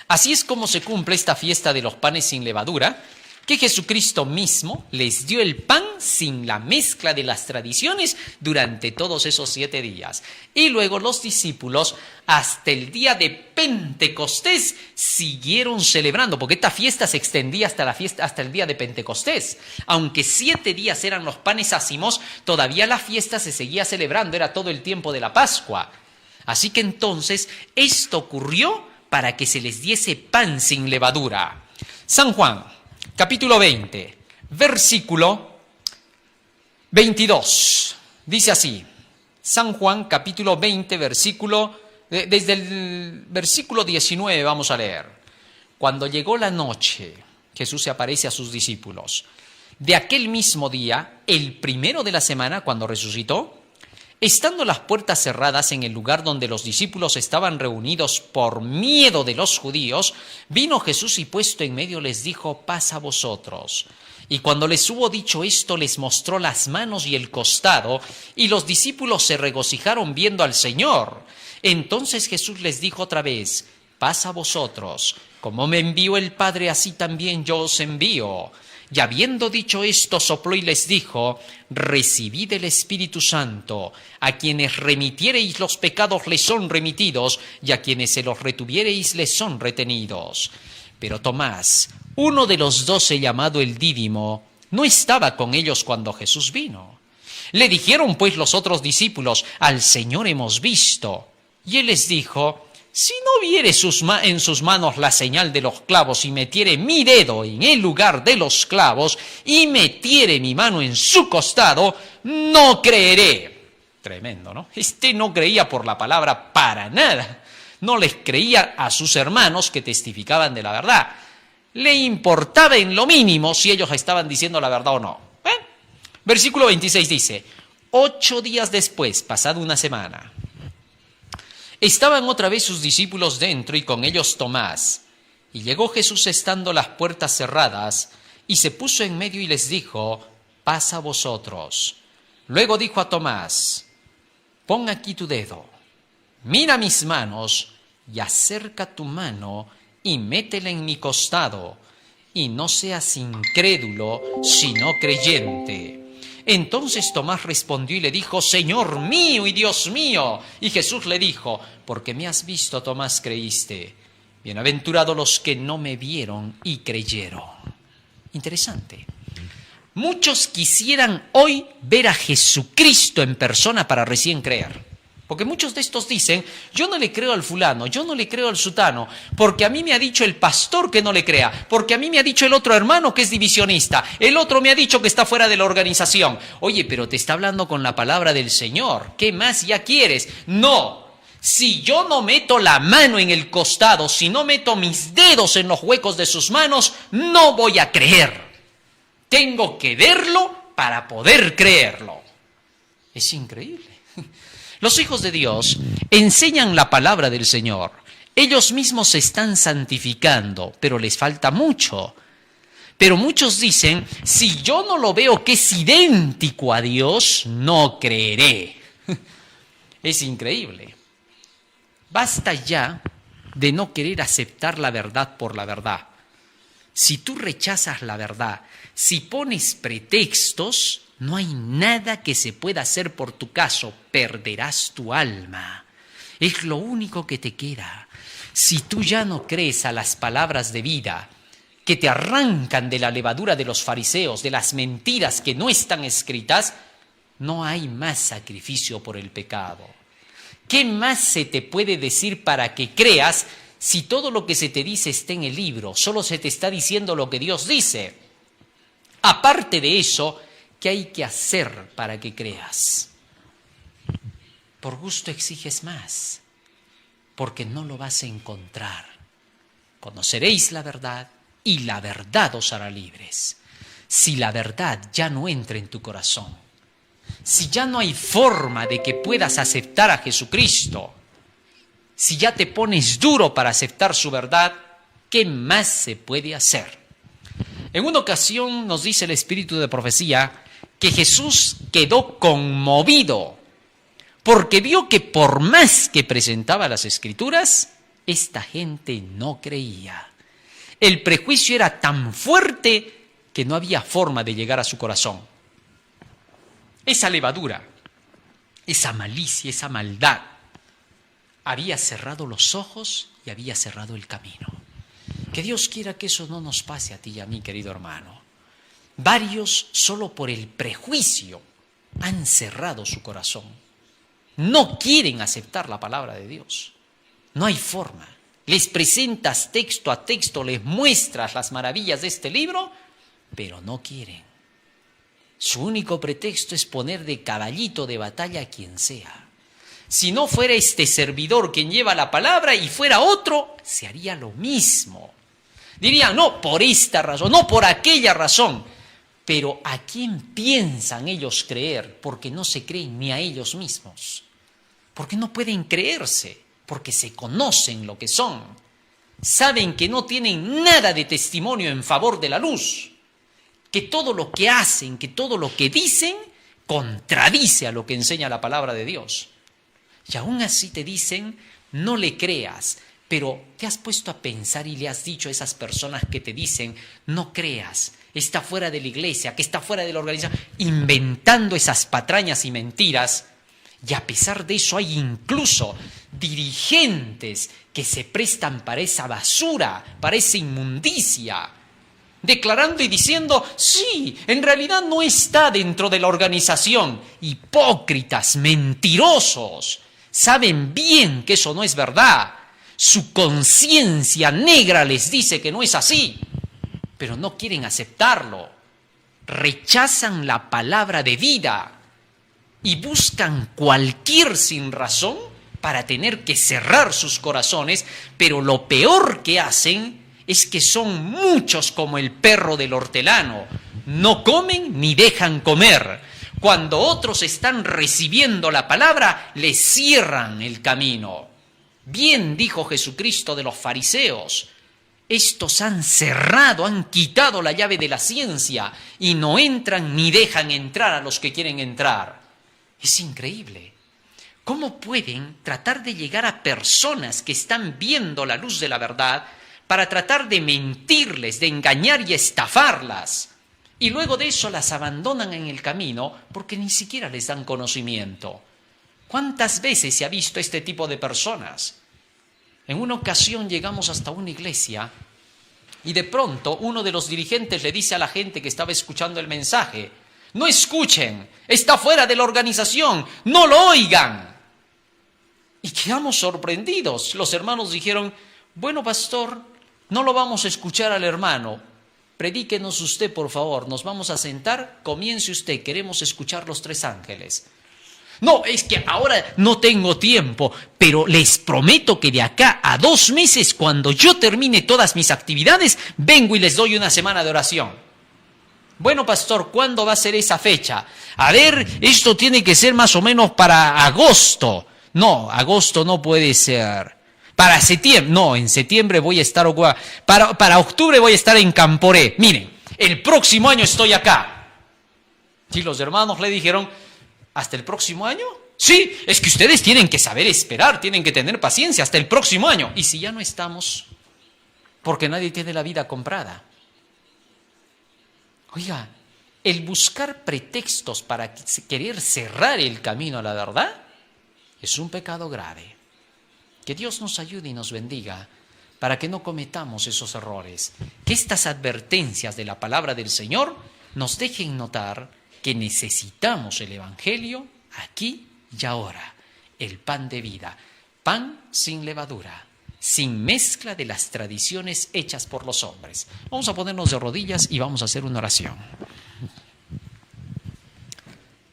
Así es como se cumple esta fiesta de los panes sin levadura, que Jesucristo mismo les dio el pan sin la mezcla de las tradiciones durante todos esos 7 días. Y luego los discípulos, hasta el día de Pentecostés, siguieron celebrando, porque esta fiesta se extendía hasta el día de Pentecostés. Aunque 7 días eran los panes ácimos, todavía la fiesta se seguía celebrando, era todo el tiempo de la Pascua. Así que entonces esto ocurrió para que se les diese pan sin levadura. San Juan, capítulo 20, versículo 22. Dice así, San Juan, capítulo 20, desde el versículo 19 vamos a leer. Cuando llegó la noche, Jesús se aparece a sus discípulos. De aquel mismo día, el primero de la semana, cuando resucitó, estando las puertas cerradas en el lugar donde los discípulos estaban reunidos por miedo de los judíos, vino Jesús y puesto en medio les dijo: paz a vosotros. Y cuando les hubo dicho esto, les mostró las manos y el costado, y los discípulos se regocijaron viendo al Señor. Entonces Jesús les dijo otra vez: paz a vosotros. Como me envió el Padre, así también yo os envío. Y habiendo dicho esto, sopló y les dijo: recibid el Espíritu Santo. A quienes remitiereis los pecados les son remitidos, y a quienes se los retuviereis les son retenidos. Pero Tomás, uno de los 12 llamado el Dídimo, no estaba con ellos cuando Jesús vino. Le dijeron pues los otros discípulos: al Señor hemos visto. Y él les dijo: si no viere en sus manos la señal de los clavos y metiere mi dedo en el lugar de los clavos y metiere mi mano en su costado, no creeré. Tremendo, ¿no? No creía por la palabra para nada. No les creía a sus hermanos que testificaban de la verdad. le importaba en lo mínimo si ellos estaban diciendo la verdad o no. Versículo 26 dice, 8 días después, pasada una semana, estaban otra vez sus discípulos dentro y con ellos Tomás. Y llegó Jesús estando las puertas cerradas y se puso en medio y les dijo, paz a vosotros. Luego dijo a Tomás, pon aquí tu dedo, mira mis manos y acerca tu mano y métela en mi costado, y no seas incrédulo, sino creyente. Entonces Tomás respondió y le dijo, Señor mío y Dios mío. Y Jesús le dijo, porque me has visto, Tomás, creíste. Bienaventurados los que no me vieron y creyeron. Interesante. Muchos quisieran hoy ver a Jesucristo en persona para recién creer. Porque muchos de estos dicen, yo no le creo al fulano, yo no le creo al sutano, porque a mí me ha dicho el pastor que no le crea, porque a mí me ha dicho el otro hermano que es divisionista, el otro me ha dicho que está fuera de la organización. Oye, pero te está hablando con la palabra del Señor, ¿qué más ya quieres? No, si yo no meto la mano en el costado, si no meto mis dedos en los huecos de sus manos, no voy a creer. Tengo que verlo para poder creerlo. Es increíble. Los hijos de Dios enseñan la palabra del Señor. Ellos mismos se están santificando, pero les falta mucho. Pero muchos dicen, si yo no lo veo que es idéntico a Dios, no creeré. Es increíble. Basta ya de no querer aceptar la verdad por la verdad. Si tú rechazas la verdad, si pones pretextos, no hay nada que se pueda hacer por tu caso, perderás tu alma. Es lo único que te queda. Si tú ya no crees a las palabras de vida que te arrancan de la levadura de los fariseos, de las mentiras que no están escritas, no hay más sacrificio por el pecado. ¿Qué más se te puede decir para que creas si todo lo que se te dice está en el libro? Solo se te está diciendo lo que Dios dice. Aparte de eso, ¿qué hay que hacer para que creas? Por gusto exiges más, porque no lo vas a encontrar. Conoceréis la verdad y la verdad os hará libres. Si la verdad ya no entra en tu corazón, si ya no hay forma de que puedas aceptar a Jesucristo, si ya te pones duro para aceptar su verdad, ¿qué más se puede hacer? En una ocasión nos dice el espíritu de profecía que Jesús quedó conmovido porque vio que por más que presentaba las Escrituras, esta gente no creía. El prejuicio era tan fuerte que no había forma de llegar a su corazón. Esa levadura, esa malicia, esa maldad, había cerrado los ojos y había cerrado el camino. Que Dios quiera que eso no nos pase a ti y a mí, querido hermano. Varios, solo por el prejuicio, han cerrado su corazón. No quieren aceptar la palabra de Dios. No hay forma. Les presentas texto a texto, les muestras las maravillas de este libro, pero no quieren. Su único pretexto es poner de caballito de batalla a quien sea. Si no fuera este servidor quien lleva la palabra y fuera otro, se haría lo mismo. Diría, no por esta razón, no por aquella razón. Pero ¿a quién piensan ellos creer? Porque no se creen ni a ellos mismos. Porque no pueden creerse, porque se conocen lo que son. Saben que no tienen nada de testimonio en favor de la luz. Que todo lo que hacen, que todo lo que dicen, contradice a lo que enseña la palabra de Dios. Y aún así te dicen, no le creas. Pero ¿te has puesto a pensar y le has dicho a esas personas que te dicen, no creas, está fuera de la iglesia, que está fuera de la organización, inventando esas patrañas y mentiras? Y a pesar de eso hay incluso dirigentes que se prestan para esa basura, para esa inmundicia, declarando y diciendo, sí, en realidad no está dentro de la organización. Hipócritas, mentirosos, saben bien que eso no es verdad. Su conciencia negra les dice que no es así, pero no quieren aceptarlo. Rechazan la palabra de vida y buscan cualquier sinrazón para tener que cerrar sus corazones, pero lo peor que hacen es que son muchos como el perro del hortelano. No comen ni dejan comer. Cuando otros están recibiendo la palabra, les cierran el camino. Bien dijo Jesucristo de los fariseos. Estos han cerrado, han quitado la llave de la ciencia y no entran ni dejan entrar a los que quieren entrar. Es increíble. ¿Cómo pueden tratar de llegar a personas que están viendo la luz de la verdad para tratar de mentirles, de engañar y estafarlas? Y luego de eso las abandonan en el camino porque ni siquiera les dan conocimiento. ¿Cuántas veces se ha visto este tipo de personas? En una ocasión llegamos hasta una iglesia y de pronto uno de los dirigentes le dice a la gente que estaba escuchando el mensaje: no escuchen, está fuera de la organización, no lo oigan. Y quedamos sorprendidos. Los hermanos dijeron: bueno, pastor, no lo vamos a escuchar al hermano, predíquenos usted, por favor, nos vamos a sentar, comience usted, queremos escuchar los 3 ángeles. No, es que ahora no tengo tiempo, pero les prometo que de acá a 2 meses, cuando yo termine todas mis actividades, vengo y les doy una semana de oración. Bueno, pastor, ¿cuándo va a ser esa fecha? A ver, esto tiene que ser más o menos para agosto. No, agosto no puede ser. Para septiembre, no, en septiembre voy a estar ocupado. Para octubre voy a estar en Camporé. Miren, el próximo año estoy acá. Y los hermanos le dijeron: ¿hasta el próximo año? Sí, es que ustedes tienen que saber esperar, tienen que tener paciencia hasta el próximo año. ¿Y si ya no estamos? Porque nadie tiene la vida comprada. Oiga, el buscar pretextos para querer cerrar el camino a la verdad es un pecado grave. Que Dios nos ayude y nos bendiga para que no cometamos esos errores. Que estas advertencias de la palabra del Señor nos dejen notar que necesitamos el Evangelio aquí y ahora, el pan de vida, pan sin levadura, sin mezcla de las tradiciones hechas por los hombres. Vamos a ponernos de rodillas y vamos a hacer una oración.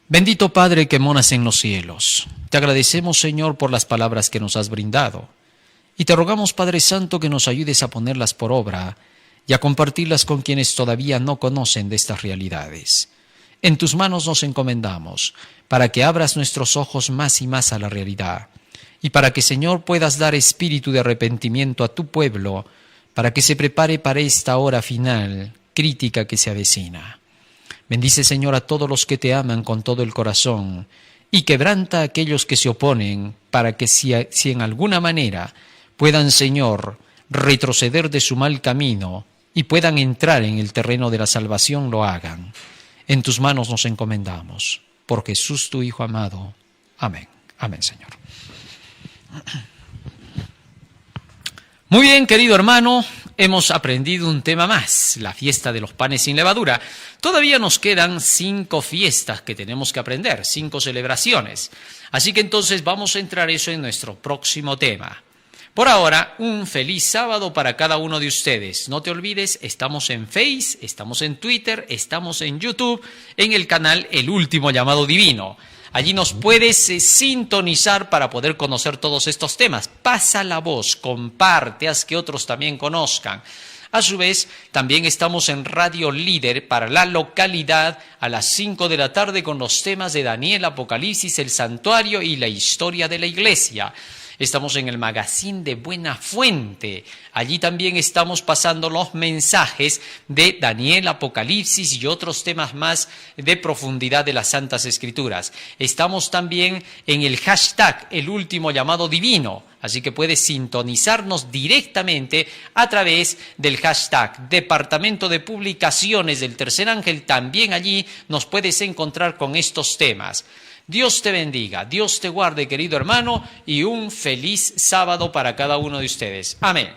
Bendito Padre que moras en los cielos, te agradecemos, Señor, por las palabras que nos has brindado y te rogamos, Padre Santo, que nos ayudes a ponerlas por obra y a compartirlas con quienes todavía no conocen de estas realidades. En tus manos nos encomendamos, para que abras nuestros ojos más y más a la realidad, y para que, Señor, puedas dar espíritu de arrepentimiento a tu pueblo, para que se prepare para esta hora final, crítica que se avecina. Bendice, Señor, a todos los que te aman con todo el corazón, y quebranta a aquellos que se oponen, para que si en alguna manera puedan, Señor, retroceder de su mal camino, y puedan entrar en el terreno de la salvación, lo hagan. En tus manos nos encomendamos. Por Jesús, tu Hijo amado. Amén. Amén, Señor. Muy bien, querido hermano, hemos aprendido un tema más, la fiesta de los panes sin levadura. Todavía nos quedan 5 fiestas que tenemos que aprender, 5 celebraciones. Así que entonces vamos a entrar eso en nuestro próximo tema. Por ahora, un feliz sábado para cada uno de ustedes. No te olvides, estamos en Face, estamos en Twitter, estamos en YouTube, en el canal El Último Llamado Divino. Allí nos puedes sintonizar para poder conocer todos estos temas. Pasa la voz, comparte, haz que otros también conozcan. A su vez, también estamos en Radio Líder para la localidad a las 5 de la tarde con los temas de Daniel, Apocalipsis, el santuario y la historia de la iglesia. Estamos en el magazine de Buena Fuente. Allí también estamos pasando los mensajes de Daniel, Apocalipsis y otros temas más de profundidad de las Santas Escrituras. Estamos también en el hashtag El Último Llamado Divino. Así que puedes sintonizarnos directamente a través del hashtag Departamento de Publicaciones del Tercer Ángel. También allí nos puedes encontrar con estos temas. Dios te bendiga, Dios te guarde, querido hermano, y un feliz sábado para cada uno de ustedes. Amén.